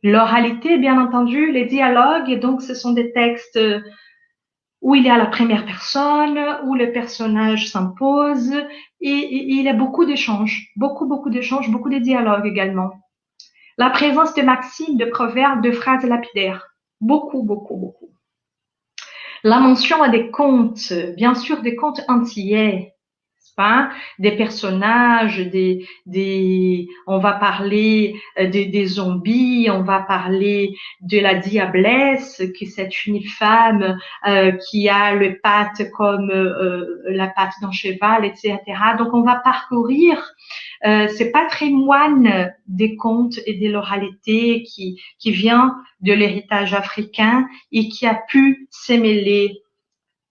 L'oralité, bien entendu, les dialogues, donc ce sont des textes où il y a la première personne, où le personnage s'impose, et il y a beaucoup d'échanges, beaucoup d'échanges, beaucoup de dialogues également. La présence de maximes, de proverbes, de phrases lapidaires, beaucoup. La mention à des contes, bien sûr des contes antillais, pas des personnages, on va parler des zombies, on va parler de la diablesse, que c'est une femme qui a le patte comme la patte d'un cheval, etc. Donc on va parcourir ce patrimoine des contes et de l'oralité qui vient de l'héritage africain et qui a pu s'émêler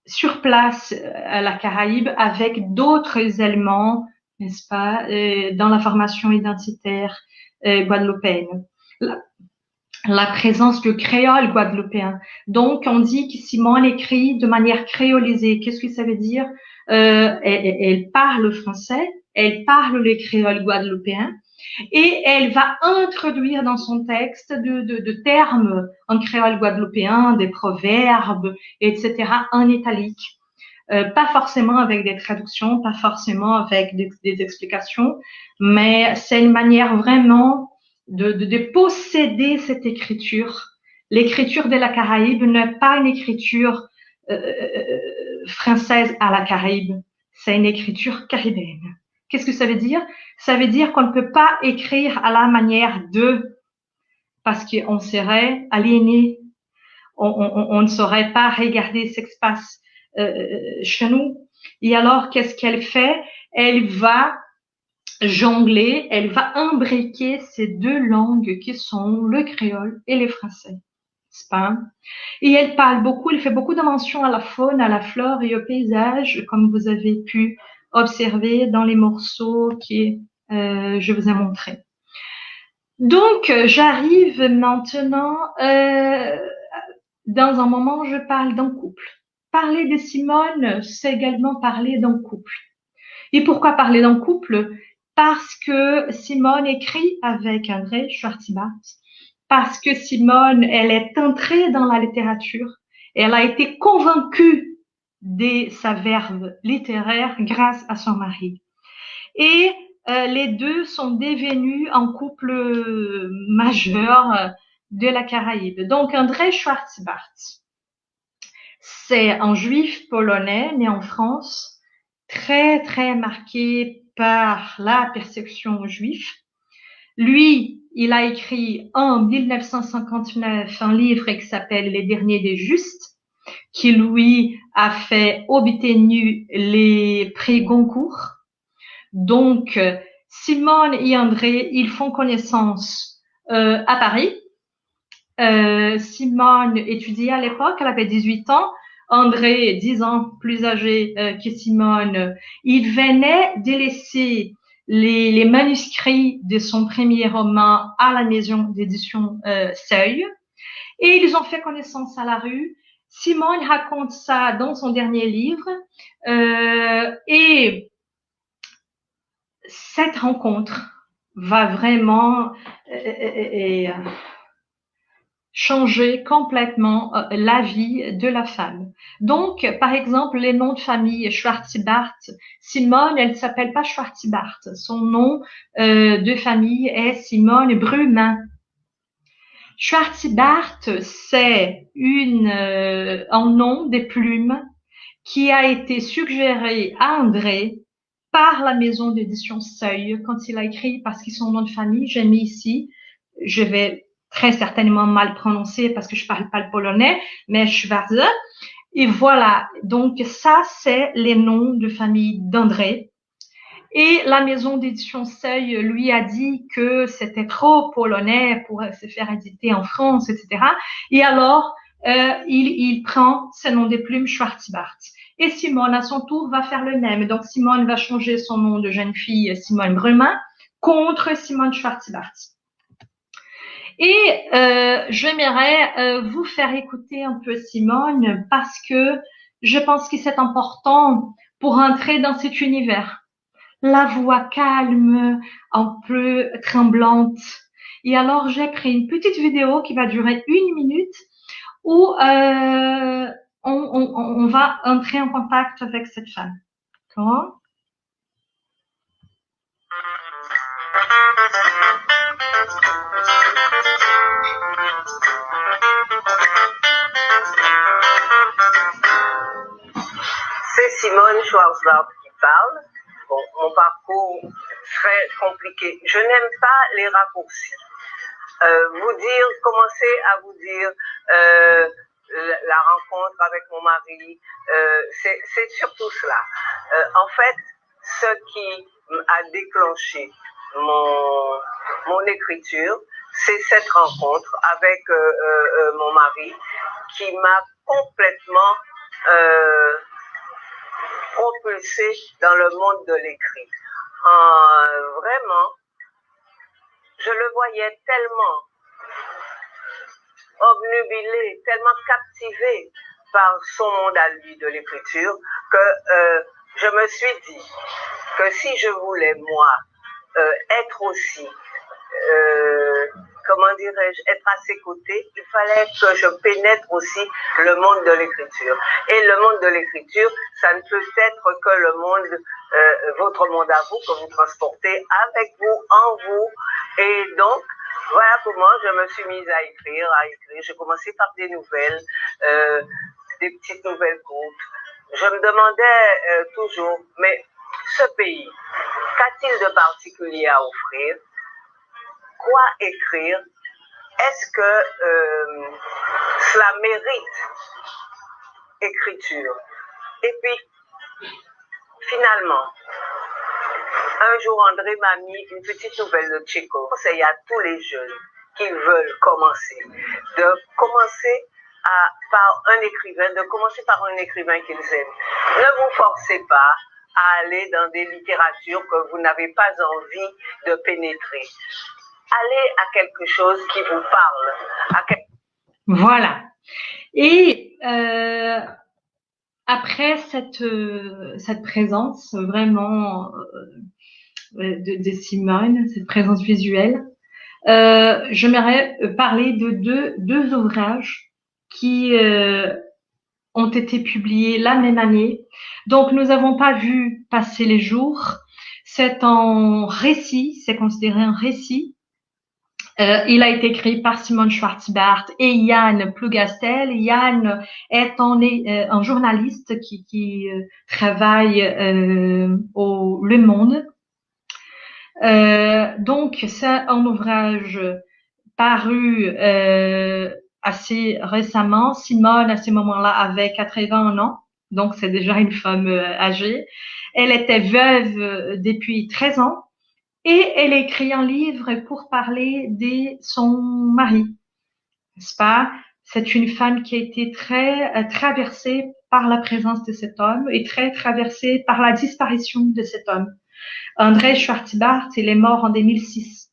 sur place à la Caraïbe avec d'autres éléments, n'est-ce pas, dans la formation identitaire guadeloupéenne. La présence du créole guadeloupéen. Donc, on dit que Simone écrit de manière créolisée. Qu'est-ce que ça veut dire? Elle parle français, elle parle le créole guadeloupéen, et elle va introduire dans son texte de termes en créole guadeloupéen, des proverbes, etc., en italique. Pas forcément avec des traductions, pas forcément avec des explications, mais c'est une manière vraiment de posséder cette écriture. L'écriture de la Caraïbe n'est pas une écriture française à la Caraïbe, c'est une écriture caribéenne. Qu'est-ce que ça veut dire? Ça veut dire qu'on ne peut pas écrire à la manière de, parce qu'on serait aliéné, on ne saurait pas regarder ce qui se passe chez nous. Et alors, qu'est-ce qu'elle fait? Elle va jongler, elle va imbriquer ces deux langues qui sont le créole et le français. n'est-ce pas? Et elle parle beaucoup, elle fait beaucoup de mentions à la faune, à la flore et au paysage, comme vous avez pu observer dans les morceaux que je vous ai montrés. Donc, j'arrive maintenant dans un moment où je parle d'un couple. Parler de Simone, c'est également parler d'un couple. Et pourquoi parler d'un couple? Parce que Simone écrit avec André Schwarzbart, parce que Simone, elle est entrée dans la littérature, elle a été convaincue de sa verve littéraire grâce à son mari. Et les deux sont devenus un couple majeur de la Caraïbe. Donc, André Schwarzbart, c'est un juif polonais né en France, très, très marqué par la persécution juive. Lui, il a écrit en 1959 un livre qui s'appelle Les Derniers des Justes, qui lui a fait obtenir les prix Goncourt. Donc, Simone et André, ils font connaissance à Paris. Simone étudiait à l'époque, elle avait 18 ans. André, 10 ans plus âgé que Simone, il venait de laisser les manuscrits de son premier roman à la maison d'édition Seuil. Et ils ont fait connaissance à la rue. Simone raconte ça dans son dernier livre. Et cette rencontre va vraiment changer complètement la vie de la femme. Donc, par exemple, les noms de famille Schwartzibart, Simone, elle ne s'appelle pas Schwartzibart. Son nom de famille est Simone Brumin. Schwartzibart, c'est un nom des plumes qui a été suggéré à André par la maison d'édition Seuil quand il a écrit, parce qu'ils sont nom de famille, j'ai mis ici, je vais très certainement mal prononcer parce que je parle pas le polonais, mais Schwarze. Et voilà, donc ça, c'est les noms de famille d'André. Et la maison d'édition Seuil lui a dit que c'était trop polonais pour se faire éditer en France, etc. Et alors, il prend ce nom des plumes Schwartzibart. Et Simone, à son tour, va faire le même. Donc, Simone va changer son nom de jeune fille, Simone Brumin, contre Simone Schwartzibart. Et j'aimerais vous faire écouter un peu Simone parce que je pense que c'est important pour entrer dans cet univers. La voix calme, un peu tremblante. Et alors, j'ai pris une petite vidéo qui va durer 1 minute où on va entrer en contact avec cette femme. D'accord? C'est Simone Schwartzibart qui parle. Bon, mon parcours très compliqué. Je n'aime pas les raccourcis. Commencer à vous dire la rencontre avec mon mari, c'est surtout cela. En fait, ce qui a déclenché mon écriture, c'est cette rencontre avec mon mari qui m'a complètement propulsé dans le monde de l'écrit. Vraiment, je le voyais tellement obnubilé, tellement captivé par son monde à lui de l'écriture que je me suis dit que si je voulais, moi, être aussi, comment dirais-je, être à ses côtés, il fallait que je pénètre aussi le monde de l'écriture. Et le monde de l'écriture, ça ne peut être que le monde, votre monde à vous, que vous transportez avec vous, en vous. Et donc, voilà comment je me suis mise à écrire. J'ai commencé par des nouvelles, des petites nouvelles courtes. Je me demandais toujours, mais ce pays, qu'a-t-il de particulier à offrir? Quoi écrire? Est-ce que cela mérite écriture? Et puis, finalement, un jour, André m'a mis une petite nouvelle de Tchekhov. Je conseille à tous les jeunes qui veulent commencer, de commencer par un écrivain, de commencer par un écrivain qu'ils aiment. Ne vous forcez pas à aller dans des littératures que vous n'avez pas envie de pénétrer. Allez à quelque chose qui vous parle. Voilà. Et après cette présence vraiment de Simone, cette présence visuelle, j'aimerais parler de deux ouvrages qui ont été publiés la même année. Donc, nous n'avons pas vu passer les jours. C'est un récit, c'est considéré un récit. Il a été écrit par Simone Schwartzibart et Yann Plougastel. Yann est un journaliste qui travaille au Le Monde. Donc, c'est un ouvrage paru assez récemment. Simone, à ce moment-là, avait 81 ans. Donc, c'est déjà une femme âgée. Elle était veuve depuis 13 ans. Et elle écrit un livre pour parler de son mari, n'est-ce pas? C'est une femme qui a été très traversée par la présence de cet homme et très traversée par la disparition de cet homme. André Schwartzibart, il est mort en 2006.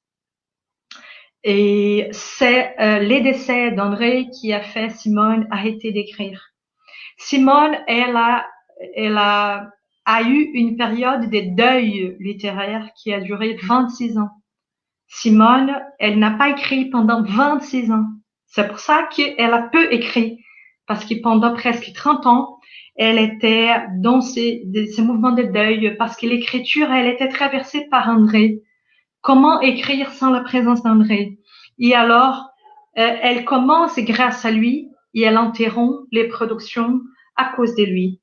Et c'est les décès d'André qui a fait Simone arrêter d'écrire. Simone, elle a eu une période de deuil littéraire qui a duré 26 ans. Simone, elle n'a pas écrit pendant 26 ans. C'est pour ça qu'elle a peu écrit, parce que pendant presque 30 ans, elle était dans ces mouvements de deuil, parce que l'écriture, elle était traversée par André. Comment écrire sans la présence d'André? Et alors, elle commence grâce à lui et elle interrompt les productions à cause de lui.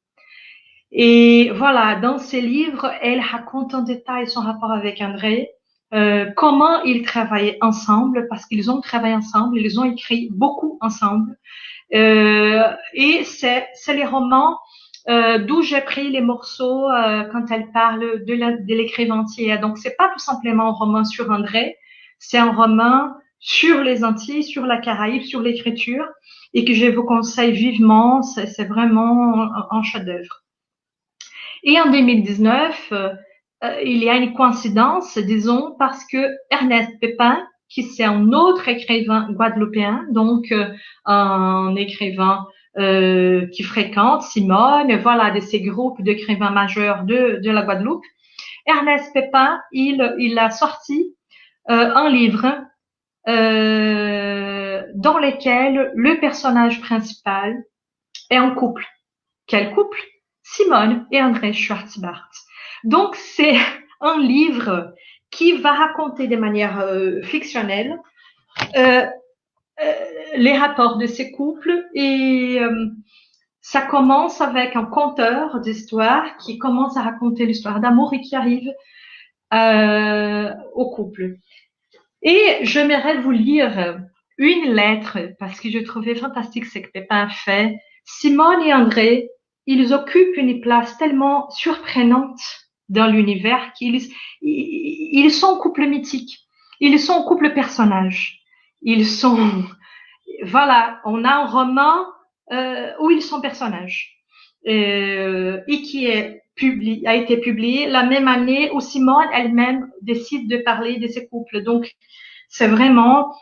Et voilà, dans ses livres, elle raconte en détail son rapport avec André, comment ils travaillaient ensemble, parce qu'ils ont travaillé ensemble, ils ont écrit beaucoup ensemble. Et c'est les romans d'où j'ai pris les morceaux quand elle parle de l'écrivain entier. Donc, c'est pas tout simplement un roman sur André, c'est un roman sur les Antilles, sur la Caraïbe, sur l'écriture, et que je vous conseille vivement. C'est vraiment un chef-d'œuvre. Et en 2019, il y a une coïncidence, disons, parce que Ernest Pépin, qui c'est un autre écrivain guadeloupéen, donc un écrivain qui fréquente Simone, voilà, de ces groupes d'écrivains majeurs de la Guadeloupe. Ernest Pépin, il a sorti un livre dans lequel le personnage principal est en couple. Quel couple? Simone et André Schwartzbart. Donc, c'est un livre qui va raconter de manière fictionnelle les rapports de ces couples et ça commence avec un conteur d'histoire qui commence à raconter l'histoire d'amour et qui arrive au couple. Et j'aimerais vous lire une lettre parce que je trouvais fantastique ce que Pépin a fait. Simone et André, ils occupent une place tellement surprenante dans l'univers qu'ils sont un couple mythique. Ils sont un couple personnage. Ils sont, voilà, on a un roman où ils sont personnages et qui a été publié la même année où Simone elle-même décide de parler de ces couples. Donc, c'est vraiment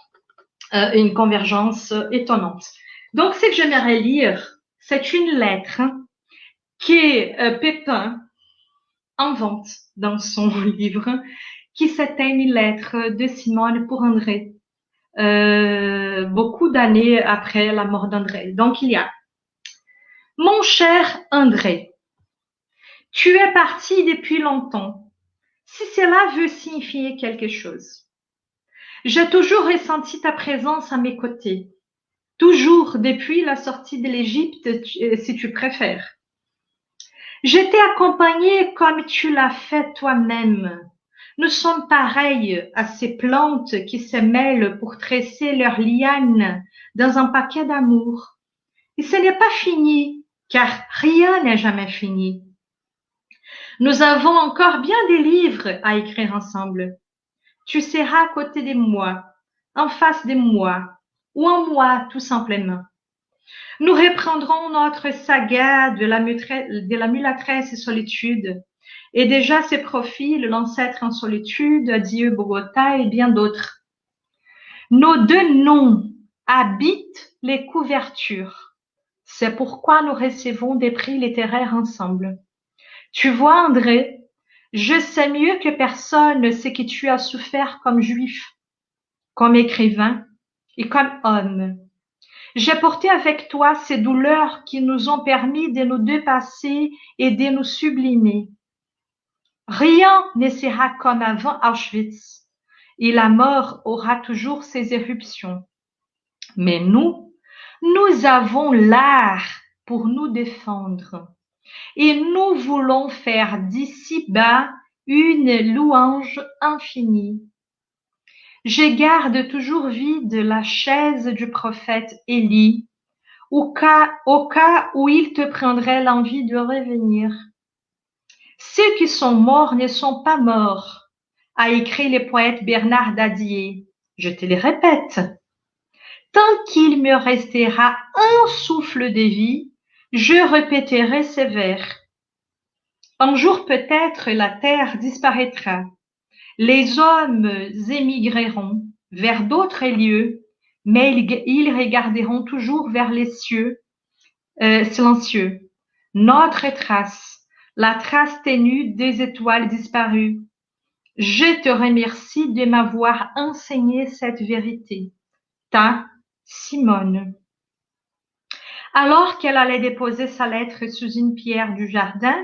une convergence étonnante. Donc, ce que j'aimerais lire, c'est une lettre que Pépin invente dans son livre, qui c'était une lettre de Simone pour André, beaucoup d'années après la mort d'André. Donc, il y a « Mon cher André, tu es parti depuis longtemps, si cela veut signifier quelque chose. J'ai toujours ressenti ta présence à mes côtés, toujours depuis la sortie de l'Égypte, si tu préfères. Je t'ai accompagné comme tu l'as fait toi-même. Nous sommes pareils à ces plantes qui se mêlent pour tresser leurs lianes dans un paquet d'amour. Et ce n'est pas fini, car rien n'est jamais fini. Nous avons encore bien des livres à écrire ensemble. Tu seras à côté de moi, en face de moi, ou en moi tout simplement. Nous reprendrons notre saga de la mulâtresse solitude, et déjà se profile l'ancêtre en solitude, Adieu Bogota et bien d'autres. Nos deux noms habitent les couvertures. C'est pourquoi nous recevons des prix littéraires ensemble. Tu vois, André, je sais mieux que personne ce que tu as souffert comme juif, comme écrivain et comme homme. J'ai porté avec toi ces douleurs qui nous ont permis de nous dépasser et de nous sublimer. Rien ne sera comme avant Auschwitz et la mort aura toujours ses éruptions. Mais nous avons l'art pour nous défendre et nous voulons faire d'ici bas une louange infinie. Je garde toujours vide la chaise du prophète Élie, au cas où il te prendrait l'envie de revenir. Ceux qui sont morts ne sont pas morts, a écrit le poète Bernard Dadier. Je te le répète. Tant qu'il me restera un souffle de vie, je répéterai ces vers. Un jour peut-être la terre disparaîtra. Les hommes émigreront vers d'autres lieux, mais ils regarderont toujours vers les cieux silencieux. Notre trace, la trace ténue des étoiles disparues. Je te remercie de m'avoir enseigné cette vérité. Ta Simone. Alors qu'elle allait déposer sa lettre sous une pierre du jardin,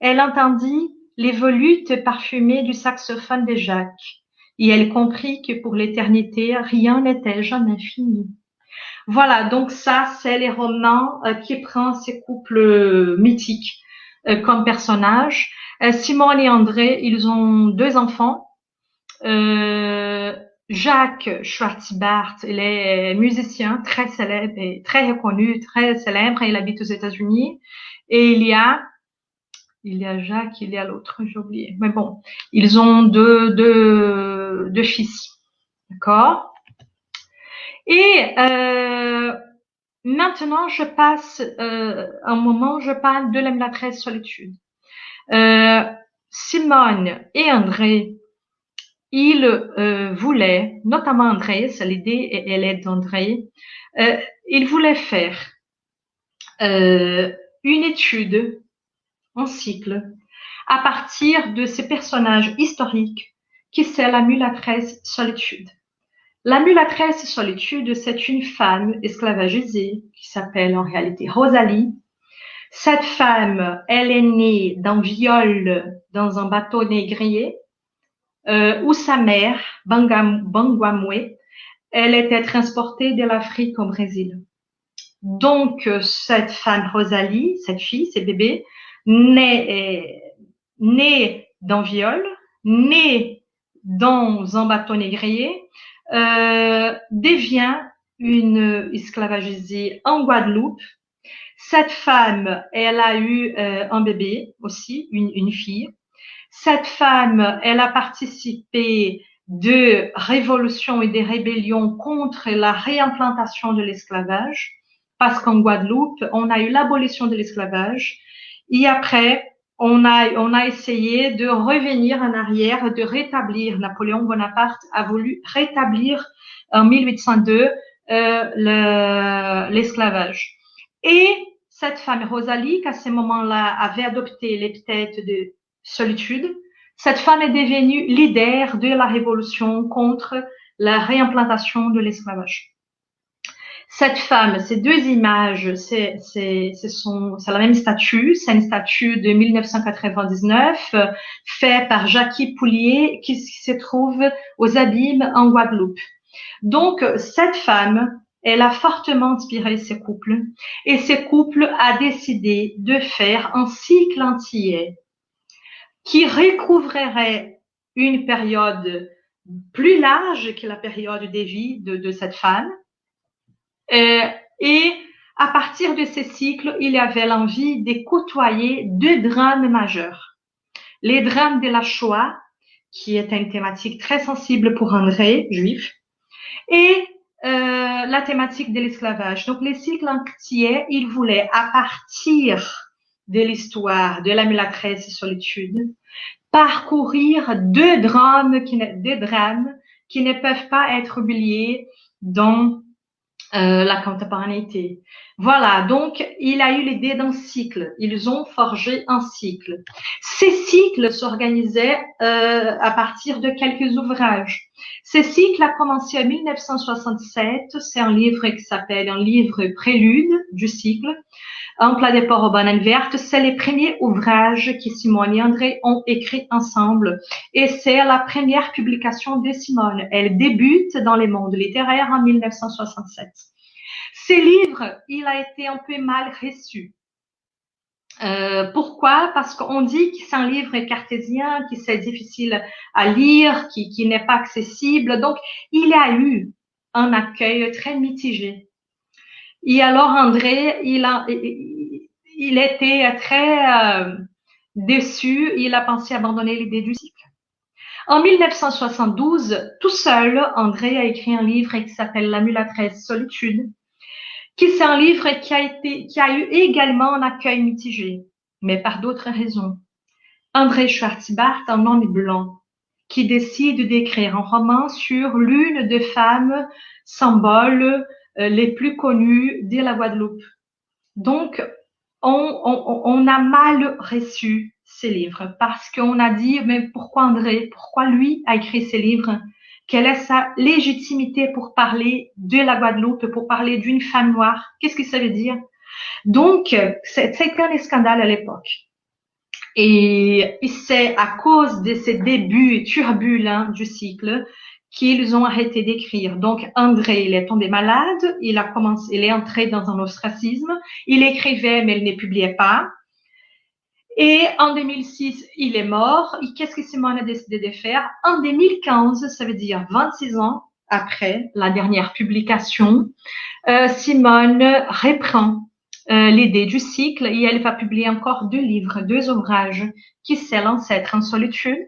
elle entendit les volutes parfumées du saxophone de Jacques, et elle comprit que pour l'éternité, rien n'était jamais fini. Voilà, donc ça, c'est les romans qui prennent ces couples mythiques comme personnages. Simone et André, ils ont 2 enfants. Jacques Schwartzbart, il est musicien très célèbre et très reconnu, très célèbre. Il habite aux États-Unis. Et il y a Jacques, il y a l'autre, j'ai oublié. Mais bon, ils ont deux fils. D'accord? Et maintenant, je passe un moment, je parle de l'émulatrice solitude. Simone et André, ils voulaient, notamment André, c'est l'idée, elle est d'André, ils voulaient faire une étude en cycle à partir de ces personnages historiques qui c'est la mulatresse solitude. La mulatresse solitude, c'est une femme esclavagisée qui s'appelle en réalité Rosalie. Cette femme, elle est née d'un viol dans un bateau négrier où sa mère, Bangwamwe, elle était transportée de l'Afrique au Brésil. Donc, cette femme Rosalie, cette fille, ce bébé, née d'un viol, née dans un bateau négrier, devient une esclavagisée en Guadeloupe. Cette femme, elle a eu un bébé aussi, une fille. Cette femme, elle a participé de révolutions et des rébellions contre la réimplantation de l'esclavage, parce qu'en Guadeloupe, on a eu l'abolition de l'esclavage et après, on a essayé de revenir en arrière, de rétablir. Napoléon Bonaparte a voulu rétablir en 1802 l'esclavage. Et cette femme Rosalie, qu'à ce moment-là avait adopté l'épithète de solitude, cette femme est devenue leader de la révolution contre la réimplantation de l'esclavage. Cette femme, ces 2 images, c'est la même statue. C'est une statue de 1999 faite par Jackie Poulier qui se trouve aux Abîmes en Guadeloupe. Donc, cette femme, elle a fortement inspiré ces couples et ces couples a décidé de faire un cycle entier qui recouvrerait une période plus large que la période de vie de cette femme. Et à partir de ces cycles, il y avait l'envie de côtoyer 2 drames majeurs. Les drames de la Shoah, qui est une thématique très sensible pour André, juif, et la thématique de l'esclavage. Donc, les cycles entiers, il voulait, à partir de l'histoire de la mulatresse solitude, parcourir 2 drames qui ne peuvent pas être oubliés dans la contemporanéité. Voilà, donc il a eu l'idée d'un cycle. Ils ont forgé un cycle. Ces cycles s'organisaient à partir de quelques ouvrages. Ce cycle a commencé en 1967. C'est un livre qui s'appelle un livre prélude du cycle. Un plat de porc aux bananes vertes, c'est les premiers ouvrages que Simone et André ont écrits ensemble. Et c'est la première publication de Simone. Elle débute dans le monde littéraire en 1967. Ce livre, il a été un peu mal reçu. Pourquoi? Parce qu'on dit que c'est un livre cartésien, que c'est difficile à lire, qui n'est pas accessible. Donc, il a eu un accueil très mitigé. Et alors, André, il était très déçu. Il a pensé abandonner l'idée du cycle. En 1972, tout seul, André a écrit un livre qui s'appelle La mulatresse solitude, qui c'est un livre qui a eu également un accueil mitigé, mais par d'autres raisons. André Schwartzbart, un homme blanc, qui décide d'écrire un roman sur l'une des femmes symboles les plus connues de la Guadeloupe. Donc, on a mal reçu ces livres parce qu'on a dit, mais pourquoi André, pourquoi lui a écrit ces livres Quelle est sa légitimité pour parler de la Guadeloupe, pour parler d'une femme noire? Qu'est-ce que ça veut dire? Donc, c'était un scandale à l'époque. Et c'est à cause de ces débuts turbulents du cycle qu'ils ont arrêté d'écrire. Donc, André, il est tombé malade, il est entré dans un ostracisme, il écrivait, mais il ne publiait pas. Et en 2006, il est mort. Et qu'est-ce que Simone a décidé de faire? En 2015, ça veut dire 26 ans après la dernière publication, Simone reprend l'idée du cycle et elle va publier encore 2 livres, 2 ouvrages, qui c'est L'ancêtre en solitude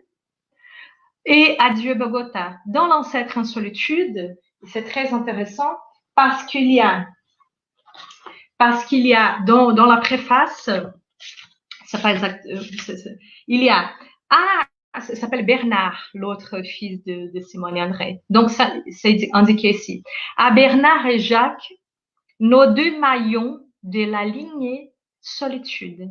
et Adieu Bogota. Dans L'ancêtre en solitude, c'est très intéressant parce qu'il y a dans la préface, c'est pas exact, il y a ça s'appelle Bernard, l'autre fils de Simone et André. Donc ça c'est indiqué ici. À Bernard et Jacques, nos 2 maillons de la lignée solitude.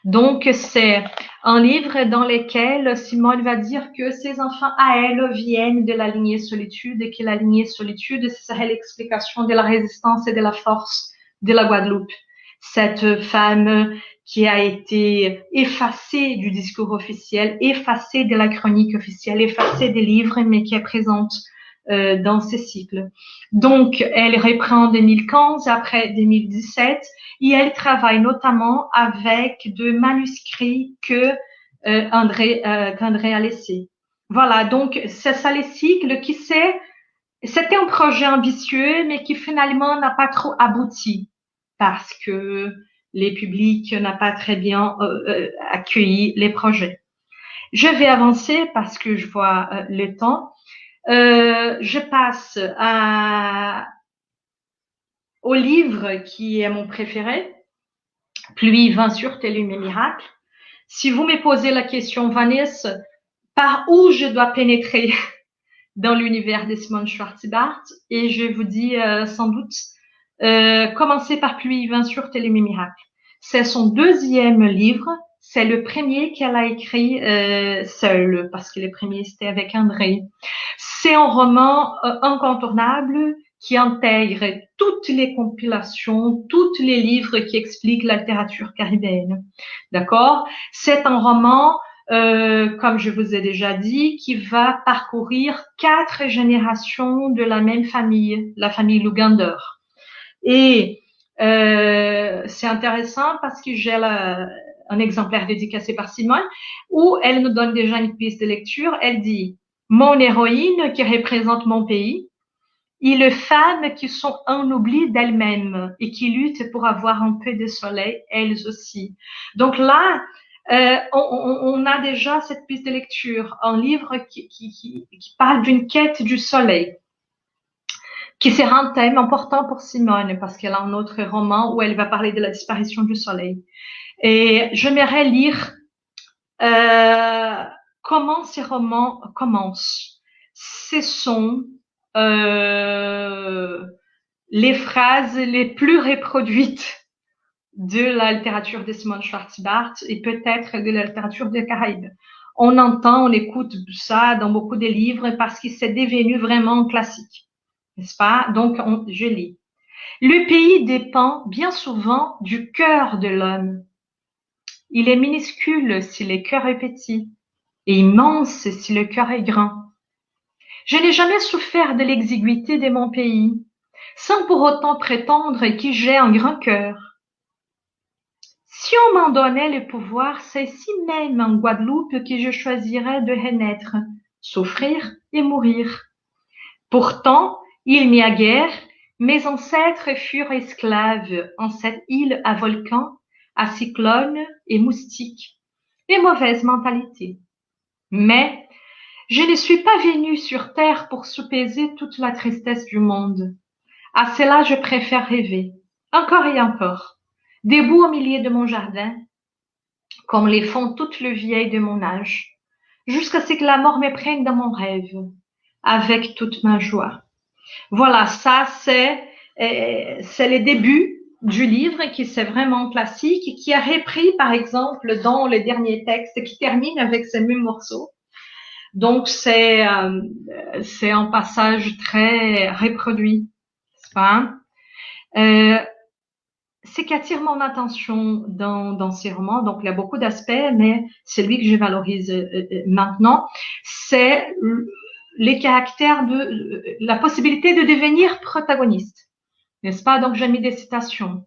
Donc, c'est un livre dans lequel Simone va dire que ses enfants à elle viennent de la lignée solitude et que la lignée solitude, ce serait l'explication de la résistance et de la force de la Guadeloupe. Cette femme qui a été effacée du discours officiel, effacée de la chronique officielle, effacée des livres, mais qui est présente dans ces cycles. Donc, elle reprend en 2015, après 2017, et elle travaille notamment avec 2 manuscrits que qu'André a laissés. Voilà, donc c'est ça les cycles qui c'était un projet ambitieux, mais qui finalement n'a pas trop abouti parce que les publics n'ont pas très bien accueilli les projets. Je vais avancer parce que je vois le temps. Je passe au livre qui est mon préféré, Pluie, vent, sûreté, lumière, miracle. Si vous me posez la question, Vanessa, par où je dois pénétrer dans l'univers de Simone Schwartz-Bart, et je vous dis sans doute, commencez par Pluie, vent, sûreté, lumière, miracle. C'est son 2e livre. C'est le premier qu'elle a écrit seule, parce que le premier c'était avec André. C'est un roman incontournable qui intègre toutes les compilations, tous les livres qui expliquent la littérature caribéenne. D'accord? C'est un roman, comme je vous ai déjà dit, qui va parcourir 4 générations de la même famille, la famille Lugander. Et c'est intéressant parce que j'ai un exemplaire dédicacé par Simone, où elle nous donne déjà une piste de lecture. Elle dit « Mon héroïne qui représente mon pays et les femmes qui sont en oubli d'elles-mêmes et qui luttent pour avoir un peu de soleil, elles aussi. » Donc là, on a déjà cette piste de lecture, un livre qui parle d'une quête du soleil, qui sera un thème important pour Simone parce qu'elle a un autre roman où elle va parler de la disparition du soleil. Et j'aimerais lire comment ces romans commencent. Ce sont les phrases les plus reproduites de la littérature de Simone Schwartz-Bart et peut-être de la littérature des Caraïbes. On entend, on écoute ça dans beaucoup de livres parce que c'est devenu vraiment un classique, n'est-ce pas? Donc, je lis. Le pays dépend bien souvent du cœur de l'homme. Il est minuscule si le cœur est petit et immense si le cœur est grand. Je n'ai jamais souffert de l'exiguïté de mon pays, sans pour autant prétendre que j'ai un grand cœur. Si on m'en donnait le pouvoir, c'est ici même en Guadeloupe que je choisirais de renaître, souffrir et mourir. Pourtant, il n'y a guère, mes ancêtres furent esclaves en cette île à volcans, à cyclones et moustiques, et mauvaise mentalité. Mais je ne suis pas venue sur terre pour soupaiser toute la tristesse du monde. À cela, je préfère rêver, encore et encore, debout au milieu de mon jardin, comme les font toutes les vieilles de mon âge, jusqu'à ce que la mort me prenne dans mon rêve, avec toute ma joie. Voilà, ça c'est le début du livre qui c'est vraiment classique et qui a repris par exemple dans le dernier texte qui termine avec ce même morceau. Donc c'est un passage très reproduit, n'est-ce pas? Ce qui attire mon attention dans ces romans, donc il y a beaucoup d'aspects, mais celui que je valorise maintenant, c'est les caractères la possibilité de devenir protagoniste, n'est-ce pas? Donc j'ai mis des citations.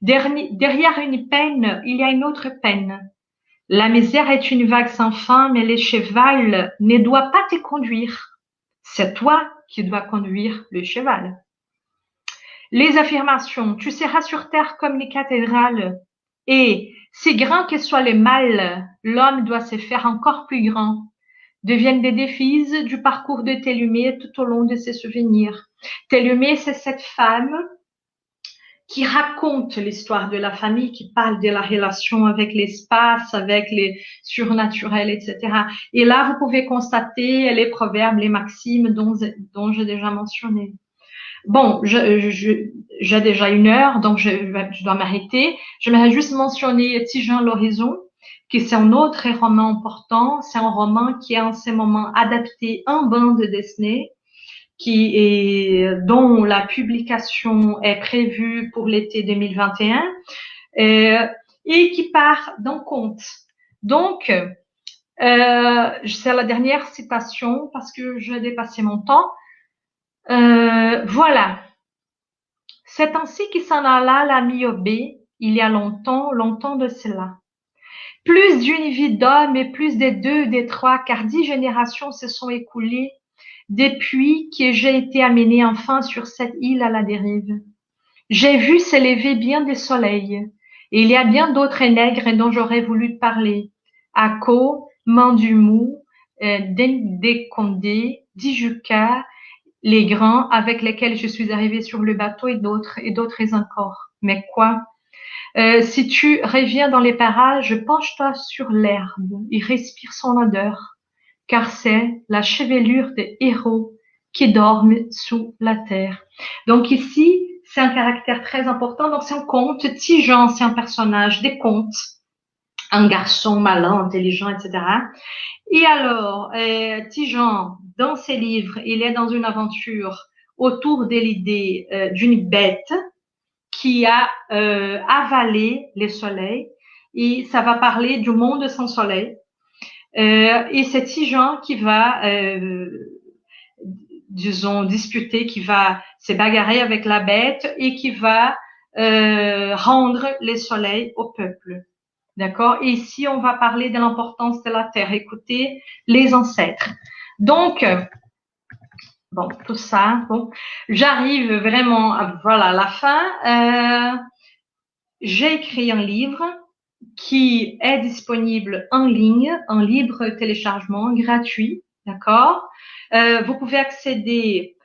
Derrière une peine, il y a une autre peine. La misère est une vague sans fin, mais le cheval ne doit pas te conduire. C'est toi qui dois conduire le cheval. Les affirmations, tu seras sur terre comme les cathédrales. Et si grand que soit le mal, l'homme doit se faire encore plus grand, deviennent des défis du parcours de Télumée tout au long de ses souvenirs. Télumée, c'est cette femme qui raconte l'histoire de la famille, qui parle de la relation avec l'espace, avec les surnaturels, etc. Et là, vous pouvez constater les proverbes, les maximes dont j'ai déjà mentionné. Bon, j'ai déjà 1 heure, donc je dois m'arrêter. J'aimerais juste mentionner Tijan l'Horizon, qui c'est un autre roman important. C'est un roman qui est en ce moment adapté en bande dessinée, dont la publication est prévue pour l'été 2021, et qui part d'un conte. Donc, c'est la dernière citation parce que j'ai dépassé mon temps. Voilà. C'est ainsi qu'il s'en alla la Miobé, il y a longtemps, longtemps de cela. Plus d'une vie d'homme et plus des 2, des 3, car 10 générations se sont écoulées depuis que j'ai été amené enfin sur cette île à la dérive. J'ai vu s'élever bien des soleils, et il y a bien d'autres nègres dont j'aurais voulu te parler. Ako, Mandumou, Dendekondé, Dijuka, les grands avec lesquels je suis arrivé sur le bateau et d'autres encore. Mais quoi? Si tu reviens dans les parages, penche-toi sur l'herbe et respire son odeur, car c'est la chevelure des héros qui dorment sous la terre. Donc ici, c'est un caractère très important. Donc c'est un conte. Tijan, c'est un personnage des contes, un garçon malin, intelligent, etc. Et alors, Tijan, dans ses livres, il est dans une aventure autour de l'idée d'une bête qui a avalé le soleil, et ça va parler du monde sans soleil. Et c'est Tijan qui va, disons, disputer, qui va se bagarrer avec la bête et qui va rendre le soleil au peuple. D'accord? Et ici, on va parler de l'importance de la terre. Écoutez, les ancêtres. Donc, bon, tout ça. Bon, j'arrive vraiment à voilà, la fin. J'ai écrit un livre qui est disponible en ligne, en libre téléchargement, gratuit, d'accord? Vous pouvez accéder à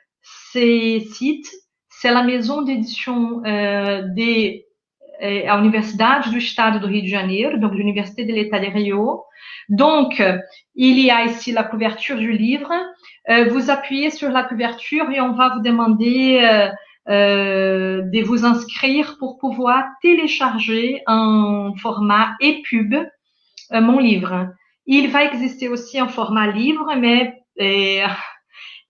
ces sites. C'est la maison d'édition a Universidade do Estado do Rio de Janeiro, donc l'Université de l'État de Rio. Donc, il y a ici la couverture du livre. Vous appuyez sur la couverture et on va vous demander de vous inscrire pour pouvoir télécharger en format EPUB mon livre. Il va exister aussi en format livre, mais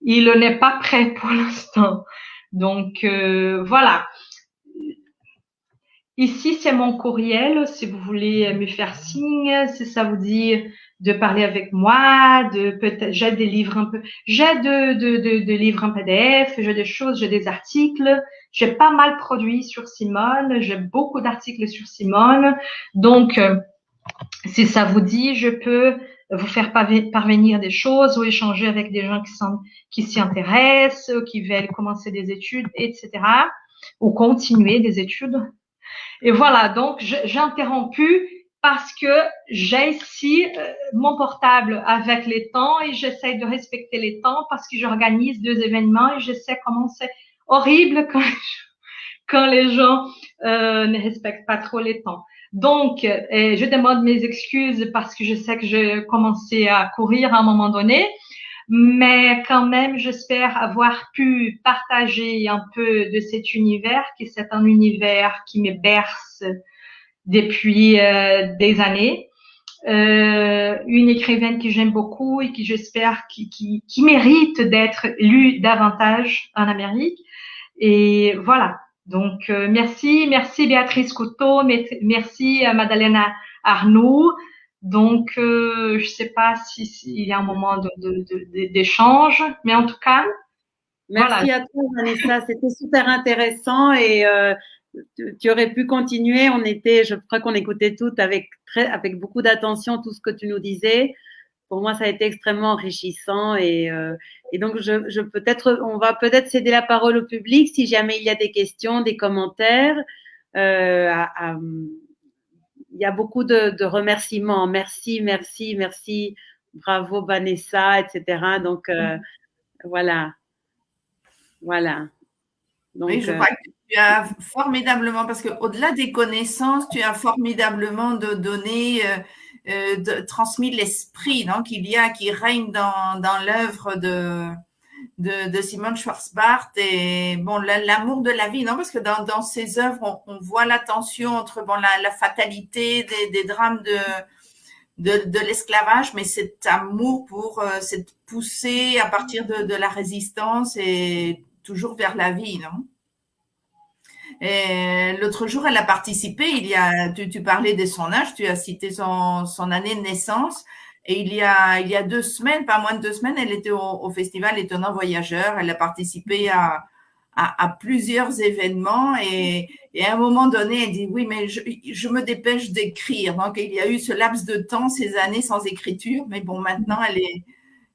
il n'est pas prêt pour l'instant. Donc, voilà. Ici, c'est mon courriel, si vous voulez me faire signe, si ça vous dit de parler avec moi, j'ai des livres un peu, j'ai de livres en PDF, j'ai des choses, j'ai des articles, j'ai pas mal produit sur Simone, j'ai beaucoup d'articles sur Simone, donc, si ça vous dit, je peux vous faire parvenir des choses ou échanger avec des gens qui s'y intéressent, qui veulent commencer des études, etc., ou continuer des études. Et voilà, donc j'ai interrompu parce que j'ai ici mon portable avec les temps et j'essaie de respecter les temps parce que j'organise 2 événements et je sais comment c'est horrible quand les gens ne respectent pas trop les temps. Donc, je demande mes excuses parce que je sais que j'ai commencé à courir à un moment donné. Mais quand même, j'espère avoir pu partager un peu de cet univers, qui c'est un univers qui me berce depuis des années. une écrivaine que j'aime beaucoup et qui j'espère qui mérite d'être lue davantage en Amérique. Et voilà. Donc, merci Béatrice Couteau, merci à Madalena Arnaud. Donc, je sais pas s'il y a un moment d'échange, mais en tout cas, merci à toi, Vanessa. C'était super intéressant et tu aurais pu continuer. Je crois qu'on écoutait toutes avec beaucoup d'attention tout ce que tu nous disais. Pour moi, ça a été extrêmement enrichissant et donc on va peut-être céder la parole au public si jamais il y a des questions, des commentaires. Il y a beaucoup de remerciements. Merci, bravo Vanessa, etc. Donc voilà. Donc, oui, je crois que tu as formidablement, parce qu'au-delà des connaissances, tu as formidablement donné, transmis l'esprit qui règne dans l'œuvre de Simone Schwarzbart et bon l'amour de la vie, parce que dans ses œuvres on voit la tension entre la fatalité des drames de l'esclavage, mais cet amour pour cette poussée à partir de la résistance et toujours vers la vie, non? Et l'autre jour, elle a participé. Tu parlais de son âge, tu as cité son année de naissance. Et il y a 2 semaines, pas moins de 2 semaines, elle était au festival Étonnant Voyageur. Elle a participé à plusieurs événements et à un moment donné, elle dit oui, mais je me dépêche d'écrire. Donc il y a eu ce laps de temps, ces années sans écriture, mais bon, maintenant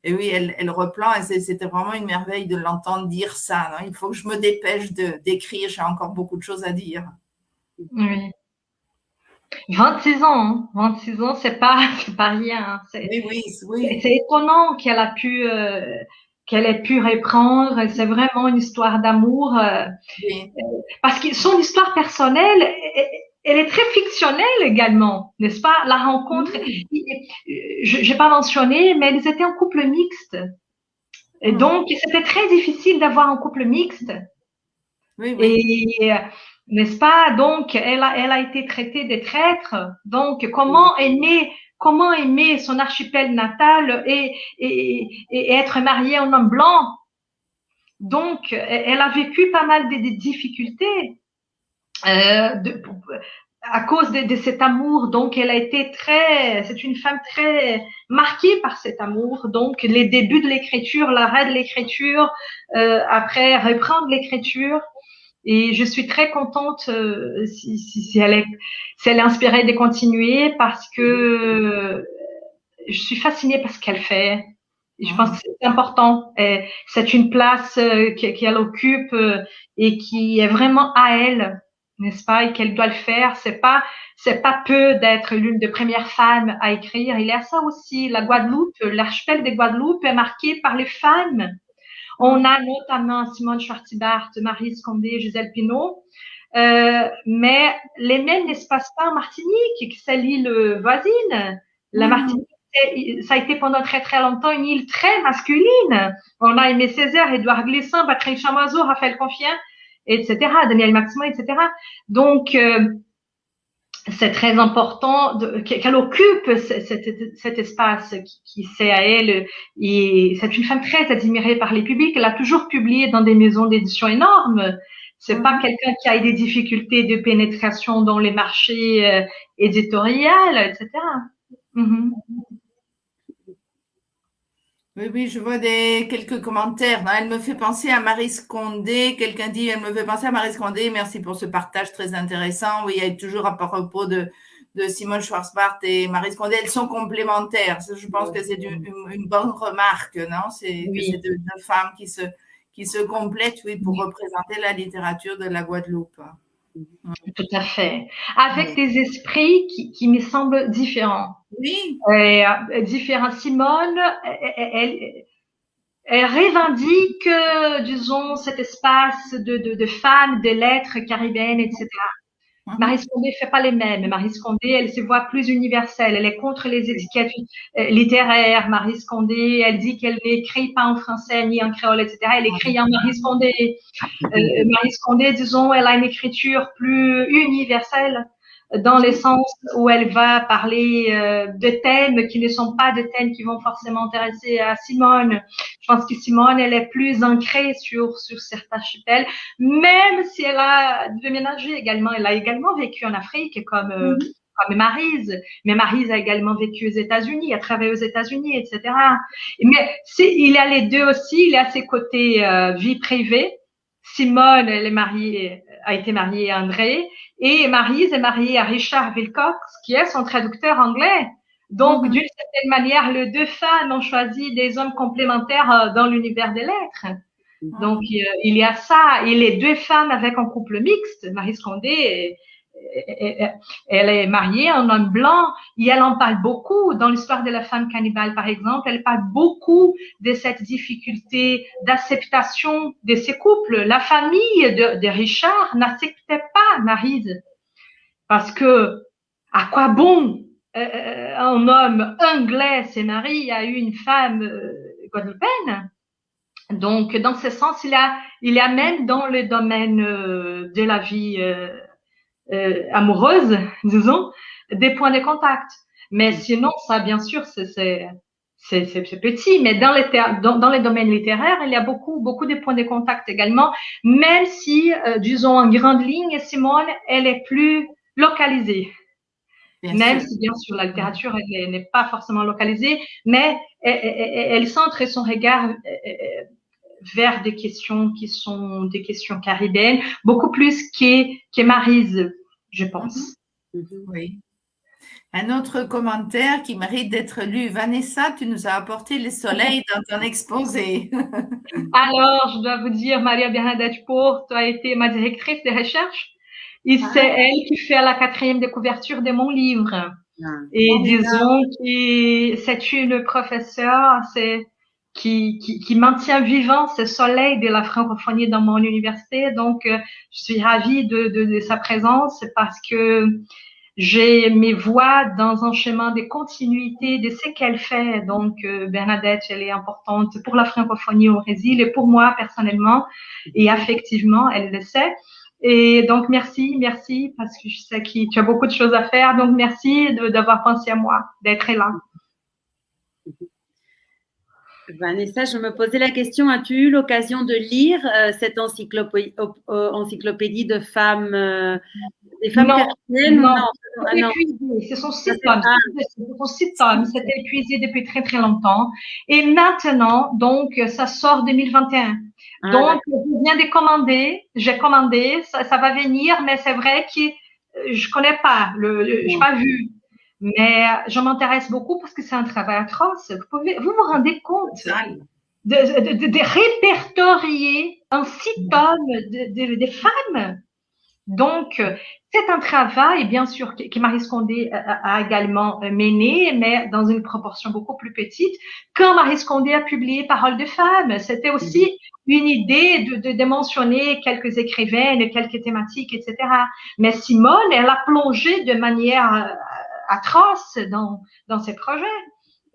elle reprend et c'était vraiment une merveille de l'entendre dire ça. Il faut que je me dépêche d'écrire, j'ai encore beaucoup de choses à dire. Oui. 26 ans, 26 ans, c'est pas rien. Oui. C'est étonnant qu'elle ait pu reprendre. C'est vraiment une histoire d'amour. Oui. Parce que son histoire personnelle, elle est très fictionnelle également, n'est-ce pas? La rencontre, j'ai pas mentionné, mais ils étaient en couple mixte. Et donc, c'était très difficile d'avoir un couple mixte. Oui. Et, n'est-ce pas? Donc, elle a été traitée de traître. Donc, comment aimer son archipel natal et être mariée à un homme blanc? Donc, elle a vécu pas mal de difficultés à cause de cet amour. Donc, c'est une femme très marquée par cet amour. Donc, les débuts de l'écriture, l'arrêt de l'écriture, après reprendre l'écriture. Et je suis très contente si elle est inspirée de continuer parce que je suis fascinée par ce qu'elle fait. Et je pense que c'est important. C'est une place qu'elle occupe et qui est vraiment à elle, n'est-ce pas, et qu'elle doit le faire. C'est pas peu d'être l'une des premières femmes à écrire. Il y a ça aussi. La Guadeloupe, l'archipel de Guadeloupe est marqué par les femmes. On a notamment Simone Schwarzbart, Marie Scondé, Gisèle Pineau, mais les mêmes ne se passent pas en Martinique, qui c'est l'île voisine. La Martinique, ça a été pendant très très longtemps une île très masculine. On a Aimé Césaire, Édouard Glissant, Patrick Chamoiseau, Raphaël Confien, etc., Daniel Maximo, etc. Donc, c'est très important qu'elle occupe cet espace qui c'est à elle. Et c'est une femme très admirée par les publics. Elle a toujours publié dans des maisons d'édition énormes. C'est pas quelqu'un qui a des difficultés de pénétration dans les marchés éditoriaux, etc. Oui, je vois quelques commentaires. Elle me fait penser à Marie Scondé. Quelqu'un dit, elle me fait penser à Marie Scondé. Merci pour ce partage très intéressant. Oui, il y a toujours à propos de Simone Schwarzbart et Marie Scondé. Elles sont complémentaires. Je pense que c'est une bonne remarque, non? C'est deux femmes qui se complètent, pour représenter la littérature de la Guadeloupe. Tout à fait. Avec des esprits qui me semblent différents. Oui. Différents. Simone, elle revendique, disons, cet espace de femmes, des lettres caribéennes, etc. Marie Scondé fait pas les mêmes. Marie Scondé, elle se voit plus universelle. Elle est contre les étiquettes littéraires. Marie Scondé, elle dit qu'elle n'écrit pas en français ni en créole, etc. Elle écrit en Marie Scondé. Marie Scondé, disons, elle a une écriture plus universelle. dans le sens où elle va parler de thèmes qui ne sont pas des thèmes qui vont forcément intéresser à Simone. Je pense que Simone, elle est plus ancrée sur cet archipel, même si elle a déménagé également. Elle a également vécu en Afrique comme Maryse. Mais Maryse a également vécu aux États-Unis, a travaillé aux États-Unis, etc. Mais il y a les deux aussi. Il y a ses côtés vie privée. Simone, a été mariée à André, et Maryse est mariée à Richard Wilcox, qui est son traducteur anglais. Donc, d'une certaine manière, les deux femmes ont choisi des hommes complémentaires dans l'univers des lettres. Donc, il y a ça. Et les deux femmes avec un couple mixte, Maryse Condé, elle est mariée à un homme blanc et elle en parle beaucoup dans l'histoire de la femme cannibale, par exemple. Elle parle beaucoup de cette difficulté d'acceptation de ces couples. La famille de Richard n'acceptait pas Maryse parce que à quoi bon un homme anglais s'est marié à une femme guadeloupéenne? Donc, dans ce sens, il y a même dans le domaine de la vie amoureuse, disons, des points de contact. Mais sinon, ça, bien sûr, c'est petit. Mais dans les domaines littéraires, il y a beaucoup de points de contact également, même si, disons, en grande ligne, Simone, elle est plus localisée. Même si, bien sûr, la littérature, elle n'est pas forcément localisée, mais elle centre son regard vers des questions qui sont des questions caribéennes, beaucoup plus que Maryse, je pense. Oui. Un autre commentaire qui mérite d'être lu. Vanessa, tu nous as apporté le soleil dans ton exposé. Alors, je dois vous dire, Maria Bernadette Porto a été ma directrice de recherche et c'est elle qui fait la 4e de couverture de mon livre. Et disons que c'est une professeure, qui maintient vivant ce soleil de la francophonie dans mon université. Donc, je suis ravie de sa présence parce que j'ai mes voix dans un chemin de continuité de ce qu'elle fait. Donc, Bernadette, elle est importante pour la francophonie au Brésil et pour moi personnellement et affectivement, elle le sait. Et donc, merci, parce que je sais que tu as beaucoup de choses à faire. Donc, merci d'avoir pensé à moi, d'être là. Vanessa, je me posais la question, as-tu eu l'occasion de lire cette encyclopédie de femmes, des femmes caribéennes? Non, c'est épuisé. Ce sont 6 tomes. C'était épuisé depuis très, très longtemps. Et maintenant, donc, ça sort 2021. Donc, je viens de commander. J'ai commandé. Ça va venir, mais c'est vrai que je connais pas. J'ai pas vu. Mais je m'intéresse beaucoup parce que c'est un travail atroce. Vous vous rendez compte de répertorier en 6 tomes des femmes. Donc, c'est un travail, bien sûr, que Maryse Condé a également mené, mais dans une proportion beaucoup plus petite. Quand Maryse Condé a publié Paroles de femmes, c'était aussi une idée de mentionner quelques écrivaines, quelques thématiques, etc. Mais Simone, elle a plongé de manière atroce dans ces projets.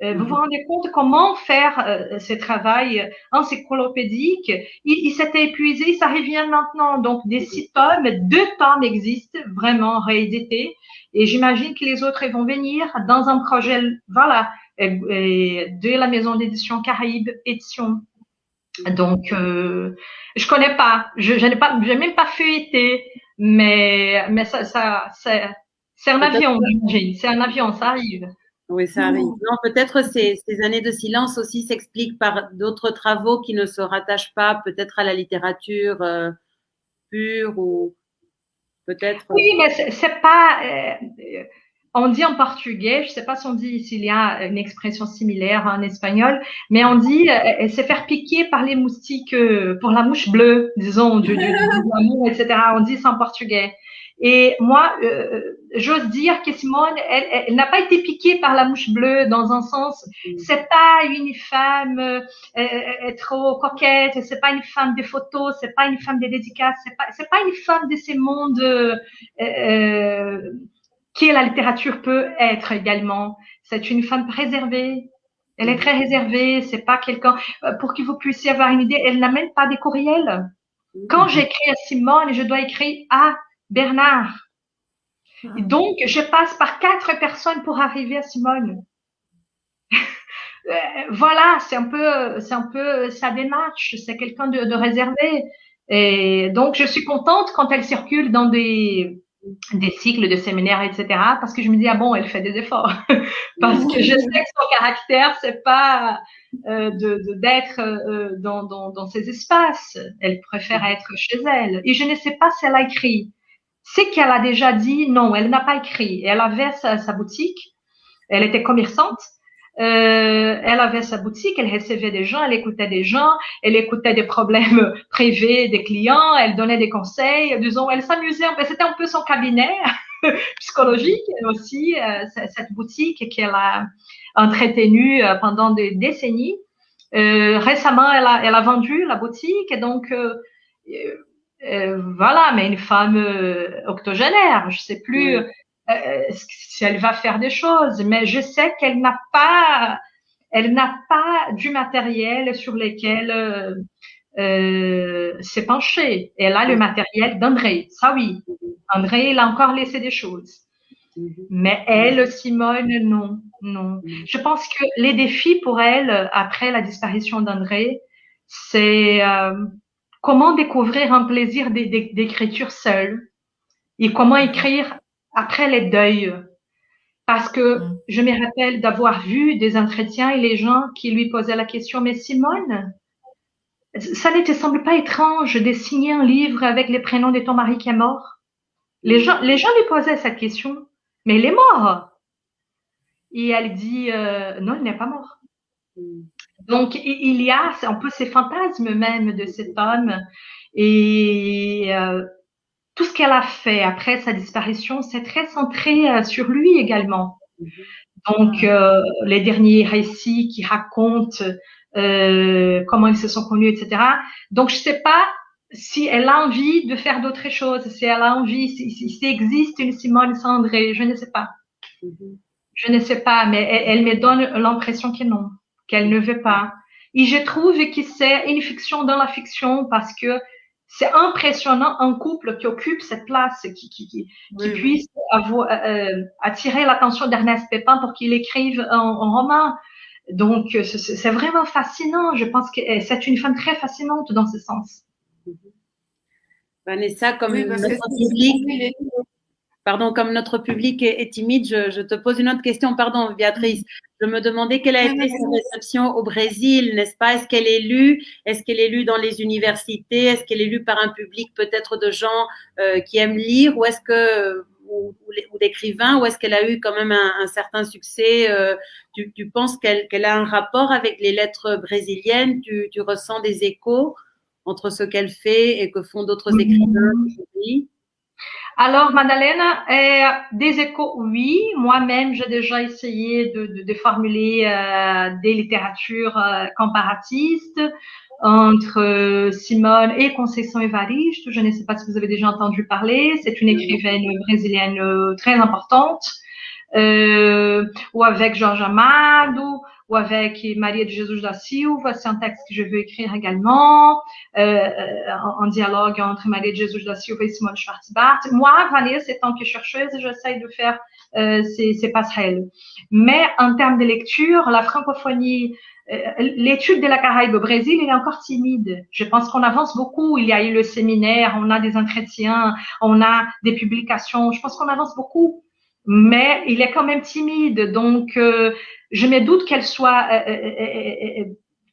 Vous vous rendez compte comment faire ce travail encyclopédique? Il s'était épuisé, ça revient maintenant. Donc, des 6 tomes, 2 tomes existent, vraiment réédités. Et j'imagine que les autres vont venir dans un projet, voilà, de la maison d'édition Caraïbes Édition. Donc, je connais pas, j'ai même pas feuilleté, mais ça c'est un avion, j'imagine. C'est un avion, ça arrive. Oui, ça arrive. Non, peut-être ces années de silence aussi s'expliquent par d'autres travaux qui ne se rattachent pas peut-être à la littérature pure ou peut-être. Oui, mais c'est pas. On dit en portugais, je sais pas si on dit s'il y a une expression similaire en espagnol, mais on dit se faire piquer par les moustiques pour la mouche bleue, disons, du amour, etc. On dit ça en portugais. Et moi, j'ose dire que Simone, elle n'a pas été piquée par la mouche bleue dans un sens. C'est pas une femme trop coquette, c'est pas une femme de photos, c'est pas une femme de dédicaces, c'est pas une femme de ces mondes que la littérature peut être également. C'est une femme réservée. Elle est très réservée. C'est pas quelqu'un pour que vous puissiez avoir une idée. Elle n'a même pas des courriels. Quand j'écris à Simone, je dois écrire à Bernard. Donc, je passe par 4 personnes pour arriver à Simone. Voilà, c'est un peu sa démarche. C'est quelqu'un de réservé. Et donc, je suis contente quand elle circule dans des cycles de séminaires, etc. Parce que je me dis, ah bon, elle fait des efforts. Parce que je sais que son caractère, c'est pas d'être dans ces espaces. Elle préfère être chez elle. Et je ne sais pas si elle a écrit. C'est qu'elle a déjà dit non, elle n'a pas écrit. Elle avait sa boutique. Elle était commerçante. Elle avait sa boutique, elle recevait des gens, elle écoutait des gens, elle écoutait des problèmes privés des clients, elle donnait des conseils, disons, elle s'amusait, c'était un peu son cabinet psychologique aussi, cette boutique qu'elle a entretenue pendant des décennies. Récemment, elle a vendu la boutique et donc voilà, mais une femme octogénaire, je sais plus. Oui. Si elle va faire des choses, mais je sais qu'elle n'a pas du matériel sur lequel s'est penchée. Elle a le matériel d'André, ça oui. André, il a encore laissé des choses. Mais elle, Simone, non. Je pense que les défis pour elle, après la disparition d'André, c'est comment découvrir un plaisir d'écriture seule et comment écrire après les deuils. Parce que je me rappelle d'avoir vu des entretiens et les gens qui lui posaient la question, mais Simone, ça ne te semble pas étrange de signer un livre avec les prénoms de ton mari qui est mort? Les gens lui posaient cette question, mais il est mort. Et elle dit, non, il n'est pas mort. Donc, il y a un peu ces fantasmes même de cet homme. Et tout ce qu'elle a fait après sa disparition, c'est très centré sur lui également. Donc, les derniers récits qui racontent comment ils se sont connus, etc. Donc, je sais pas si elle a envie de faire d'autres choses, si elle a envie, s'il existe une Simone sans André, je ne sais pas. Je ne sais pas, mais elle me donne l'impression que non, qu'elle ne veut pas. Et je trouve que c'est une fiction dans la fiction parce que c'est impressionnant un couple qui occupe cette place, qui puisse attirer l'attention d'Ernest Pépin pour qu'il écrive un roman. Donc, c'est vraiment fascinant. Je pense que c'est une femme très fascinante dans ce sens. Vanessa, comme comme notre public est timide, je te pose une autre question. Pardon, Béatrice. Je me demandais quelle a été sa réception au Brésil, n'est-ce pas? Est-ce qu'elle est lue? Est-ce qu'elle est lue dans les universités? Est-ce qu'elle est lue par un public peut-être de gens qui aiment lire, ou est-ce que ou d'écrivains, ou est-ce qu'elle a eu quand même un certain succès? Tu penses qu'elle a un rapport avec les lettres brésiliennes? Tu ressens des échos entre ce qu'elle fait et que font d'autres écrivains aujourd'hui? Alors, Madalena, des échos, oui. Moi-même, j'ai déjà essayé de formuler des littératures comparatistes entre Simone et Conceição Evaristo. Je ne sais pas si vous avez déjà entendu parler. C'est une écrivaine brésilienne très importante. Ou avec Jorge Amado, ou avec Maria de Jesus da Silva. C'est un texte que je veux écrire également, en dialogue entre Maria de Jesus da Silva et Simone Schwarz-Bart. Moi, Vanessa, étant que chercheuse, j'essaye de faire ces passerelles. Mais en termes de lecture, la francophonie, l'étude de la Caraïbe au Brésil, il est encore timide. Je pense qu'on avance beaucoup. Il y a eu le séminaire, on a des entretiens, on a des publications. Je pense qu'on avance beaucoup. Mais il est quand même timide, donc je me doute qu'elle soit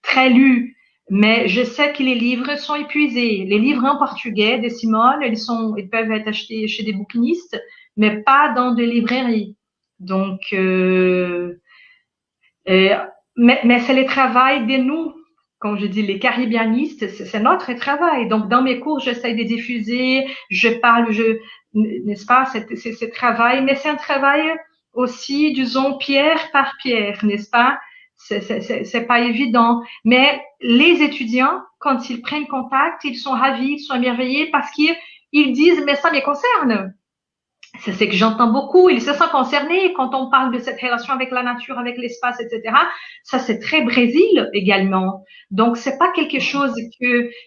très lue, mais je sais que les livres sont épuisés. Les livres en portugais de Simone, ils peuvent être achetés chez des bouquinistes, mais pas dans des librairies. Donc, mais c'est le travail de nous. Quand je dis les caribianistes, c'est notre travail. Donc, dans mes cours, j'essaie de diffuser, je parle, n'est-ce pas, c'est travail, mais c'est un travail aussi, disons, pierre par pierre, n'est-ce pas? C'est pas évident. Mais les étudiants, quand ils prennent contact, ils sont ravis, ils sont émerveillés parce qu'ils disent, mais ça me concerne. C'est ce que j'entends beaucoup. Ils se sentent concernés quand on parle de cette relation avec la nature, avec l'espace, etc. Ça, c'est très Brésil également. Donc, c'est pas quelque chose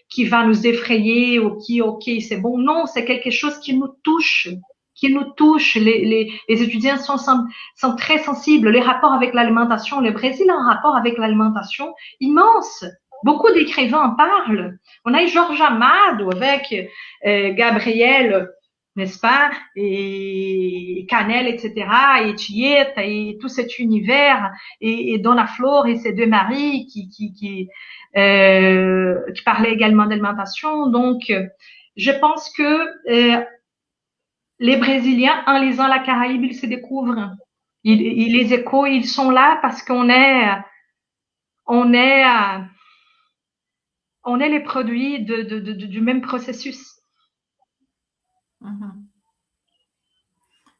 qui va nous effrayer ou ok, c'est bon. Non, c'est quelque chose qui nous touche. qui nous touche. Les étudiants sont très sensibles. Les rapports avec l'alimentation, le Brésil a un rapport avec l'alimentation immense. Beaucoup d'écrivains en parlent. On a eu Jorge Amado avec Gabriel, n'est-ce pas, et Canel, etc., et Tieta, et tout cet univers, et Dona Flor et ses deux maris qui parlaient également d'alimentation. Donc, je pense que les Brésiliens, en lisant la Caraïbe, ils se découvrent. Les échos, ils sont là parce qu'on est les produits du même processus.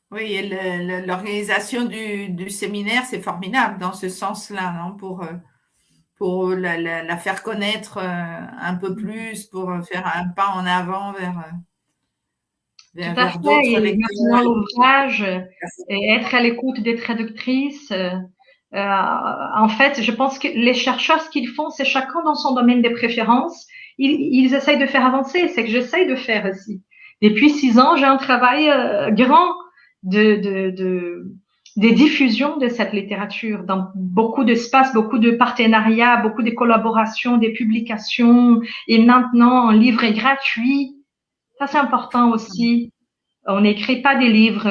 Oui, et l'organisation du séminaire, c'est formidable dans ce sens-là, non? Pour la faire connaître un peu plus, pour faire un pas en avant vers d'autres lecteurs. Maintenant, l'ouvrage, être à l'écoute des traductrices. En fait, je pense que les chercheurs, ce qu'ils font, c'est chacun dans son domaine de préférence. Ils essayent de faire avancer. C'est que j'essaye de faire aussi. Depuis 6 ans, j'ai un travail grand de diffusion de cette littérature dans beaucoup d'espaces, beaucoup de partenariats, beaucoup de collaborations, des publications, et maintenant un livre est gratuit. Ça, c'est important aussi. On n'écrit pas des livres,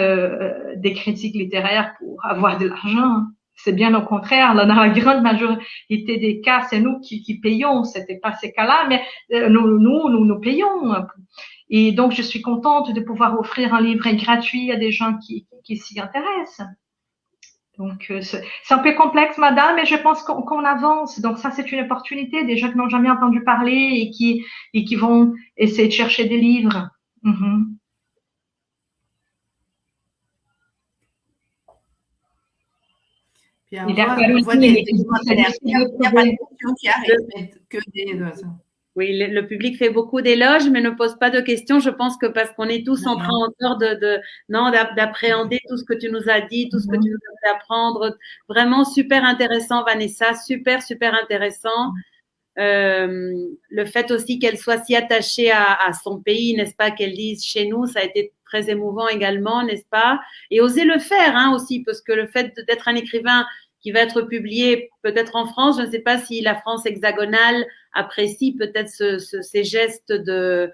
des critiques littéraires pour avoir de l'argent. C'est bien au contraire. Là, dans la grande majorité des cas, c'est nous qui payons. C'était pas ces cas-là, mais nous payons. Et donc, je suis contente de pouvoir offrir un livre gratuit à des gens qui s'y intéressent. Donc, c'est un peu complexe, madame, mais je pense qu'on avance. Donc, ça, c'est une opportunité. Des gens qui n'ont jamais entendu parler et qui vont essayer de chercher des livres. Mm-hmm. Puis on voit des commentaires. Il n'y a pas de questions qui arrivent, mais que des... Oui, le public fait beaucoup d'éloges, mais ne pose pas de questions. Je pense que parce qu'on est tous en train encore d'appréhender tout ce que tu nous as dit, tout ce que tu nous as fait apprendre. Vraiment super intéressant, Vanessa. Super, super intéressant. Le fait aussi qu'elle soit si attachée à son pays, n'est-ce pas, qu'elle dise chez nous, ça a été très émouvant également, n'est-ce pas? Et oser le faire, hein, aussi, parce que le fait d'être un écrivain qui va être publié peut-être en France, je ne sais pas si la France hexagonale apprécie peut-être ces gestes de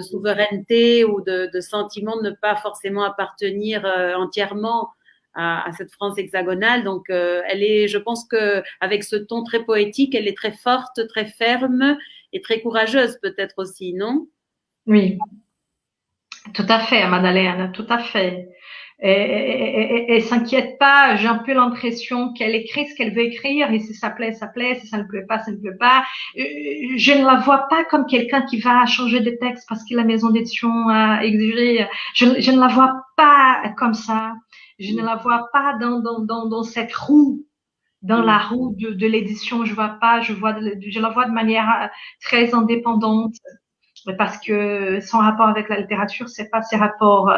souveraineté ou de sentiment de ne pas forcément appartenir entièrement à cette France hexagonale. Donc, je pense que avec ce ton très poétique, elle est très forte, très ferme et très courageuse peut-être aussi, non? Oui, tout à fait, Madeleine, tout à fait. Elle s'inquiète pas. J'ai un peu l'impression qu'elle écrit ce qu'elle veut écrire et si ça plaît, ça plaît. Si ça ne plaît pas, ça ne plaît pas. Je ne la vois pas comme quelqu'un qui va changer de texte parce que la maison d'édition a exigé. Je ne la vois pas comme ça. Je ne la vois pas dans cette roue, dans la roue de l'édition. Je la vois de manière très indépendante. Parce que son rapport avec la littérature, c'est pas ses rapports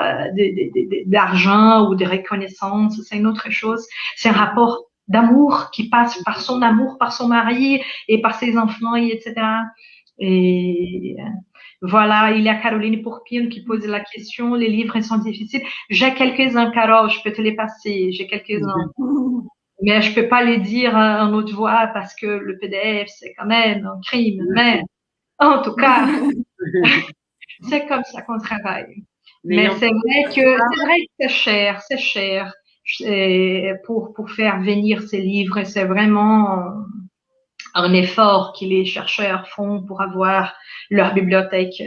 d'argent ou de reconnaissance, c'est une autre chose. C'est un rapport d'amour qui passe par son amour, par son mari et par ses enfants, etc. Et voilà, il y a Caroline Pourpine qui pose la question, les livres sont difficiles. J'ai quelques-uns, Carole, je peux te les passer, j'ai quelques-uns. Mais je peux pas les dire en haute voix parce que le PDF, c'est quand même un crime. Mais en tout cas, c'est comme ça qu'on travaille. Mais c'est vrai que c'est cher pour faire venir ces livres. C'est vraiment un effort que les chercheurs font pour avoir leur bibliothèque.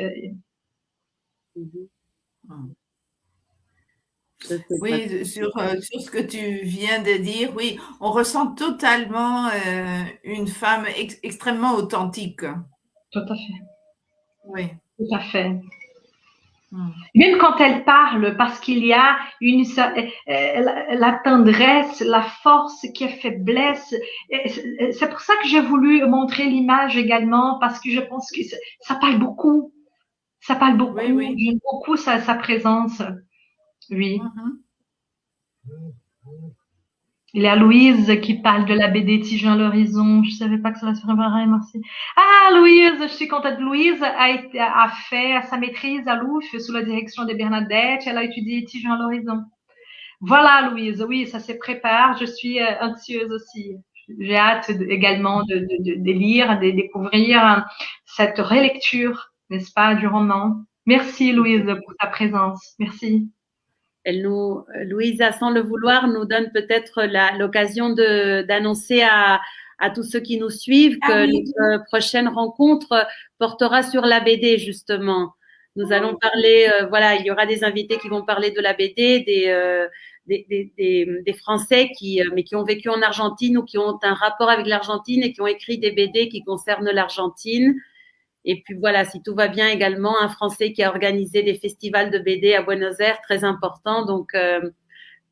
Oui, sur ce que tu viens de dire, oui, on ressent totalement une femme extrêmement authentique. Tout à fait. Oui. Tout à fait. Même quand elle parle, parce qu'il y a la tendresse, la force qui est faiblesse. C'est pour ça que j'ai voulu montrer l'image également, parce que je pense que ça parle beaucoup. Ça parle beaucoup. Oui, oui. J'aime beaucoup sa présence. Oui. Il y a Louise qui parle de la BD Tigeant l'horizon. Je savais pas que ça va se faire pareil, merci. Ah, Louise, je suis contente. Louise a fait sa maîtrise à Louvre sous la direction de Bernadette. Elle a étudié Tigeant l'horizon. Voilà, Louise. Oui, ça se prépare. Je suis anxieuse aussi. J'ai hâte également de lire, de découvrir cette relecture, n'est-ce pas, du roman. Merci, Louise, pour ta présence. Merci. Louisa, sans le vouloir, nous donne peut-être l'occasion d'annoncer à tous ceux qui nous suivent que notre prochaine rencontre portera sur la BD, justement. Nous allons parler, voilà, il y aura des invités qui vont parler de la BD, des Français mais qui ont vécu en Argentine ou qui ont un rapport avec l'Argentine et qui ont écrit des BD qui concernent l'Argentine. Et puis voilà, si tout va bien également, un Français qui a organisé des festivals de BD à Buenos Aires, très important. Donc,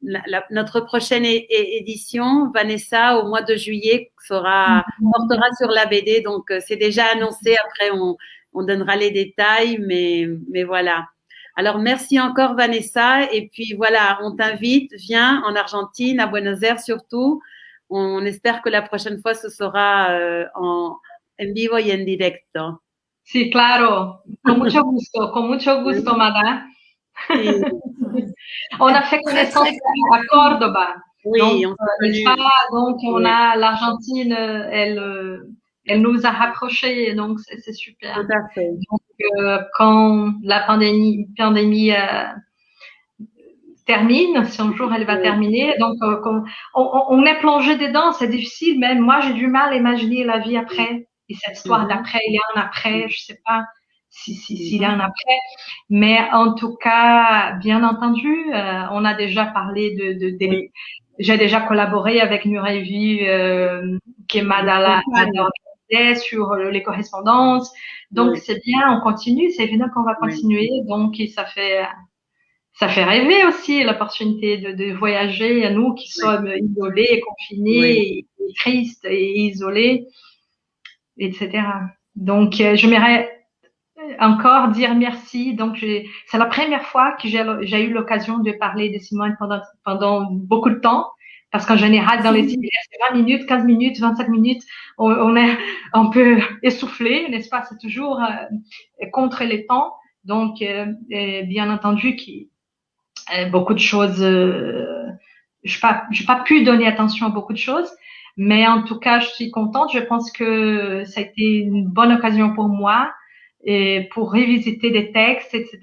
notre prochaine édition, Vanessa, au mois de juillet, portera sur la BD. Donc, c'est déjà annoncé. Après, on donnera les détails, mais voilà. Alors, merci encore, Vanessa. Et puis voilà, on t'invite, viens en Argentine, à Buenos Aires surtout. On espère que la prochaine fois, ce sera en vivo y en directo. Sí, claro, con mucho gusto, Mada. Sí. On a fait connaissance à Cordoba. Oui, donc on a l'Argentine, elle nous a rapprochés, donc c'est super. Tout à fait. Donc, quand la pandémie termine, si un jour elle va terminer, donc on est plongé dedans, c'est difficile, même moi j'ai du mal à imaginer la vie après. Et cette histoire d'après, il y a un après, je sais pas s'il y a un après, mais en tout cas, bien entendu, on a déjà parlé j'ai déjà collaboré avec Nurevi, qui est Madala sur les correspondances, donc c'est bien, on continue, c'est évident qu'on va continuer, donc ça fait rêver aussi l'opportunité de voyager, nous qui sommes isolés, confinés, et tristes et isolés, etc. Donc, j'aimerais encore dire merci. Donc, c'est la première fois que j'ai eu l'occasion de parler de Simone pendant beaucoup de temps, parce qu'en général, dans les séminaires, c'est 20 minutes, 15 minutes, 25 minutes, on est un peu essoufflé, n'est-ce pas? C'est toujours contre les temps. Donc, bien entendu, beaucoup de choses, j'ai pas pu donner attention à beaucoup de choses, mais en tout cas, je suis contente. Je pense que ça a été une bonne occasion pour moi et pour revisiter des textes, etc.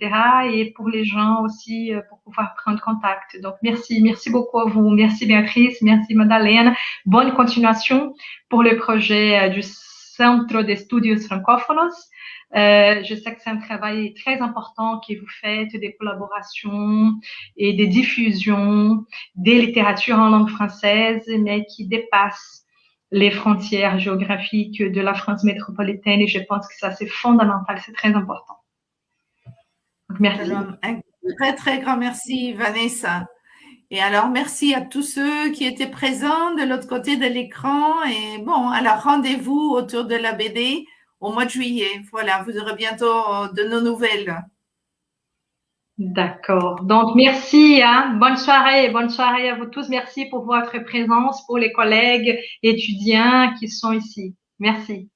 Et pour les gens aussi, pour pouvoir prendre contact. Donc, merci beaucoup à vous. Merci Béatrice, merci Madeleine. Bonne continuation pour le projet du Centro de Estudios Francófonos. Je sais que c'est un travail très important que vous faites, des collaborations et des diffusions des littératures en langue française, mais qui dépassent les frontières géographiques de la France métropolitaine. Et je pense que ça, c'est fondamental, c'est très important. Donc, merci. Un très, très grand merci, Vanessa. Et alors, merci à tous ceux qui étaient présents de l'autre côté de l'écran. Et bon, alors rendez-vous autour de la BD au mois de juillet. Voilà, vous aurez bientôt de nos nouvelles. D'accord. Donc, merci. Bonne soirée à vous tous. Merci pour votre présence, pour les collègues étudiants qui sont ici. Merci.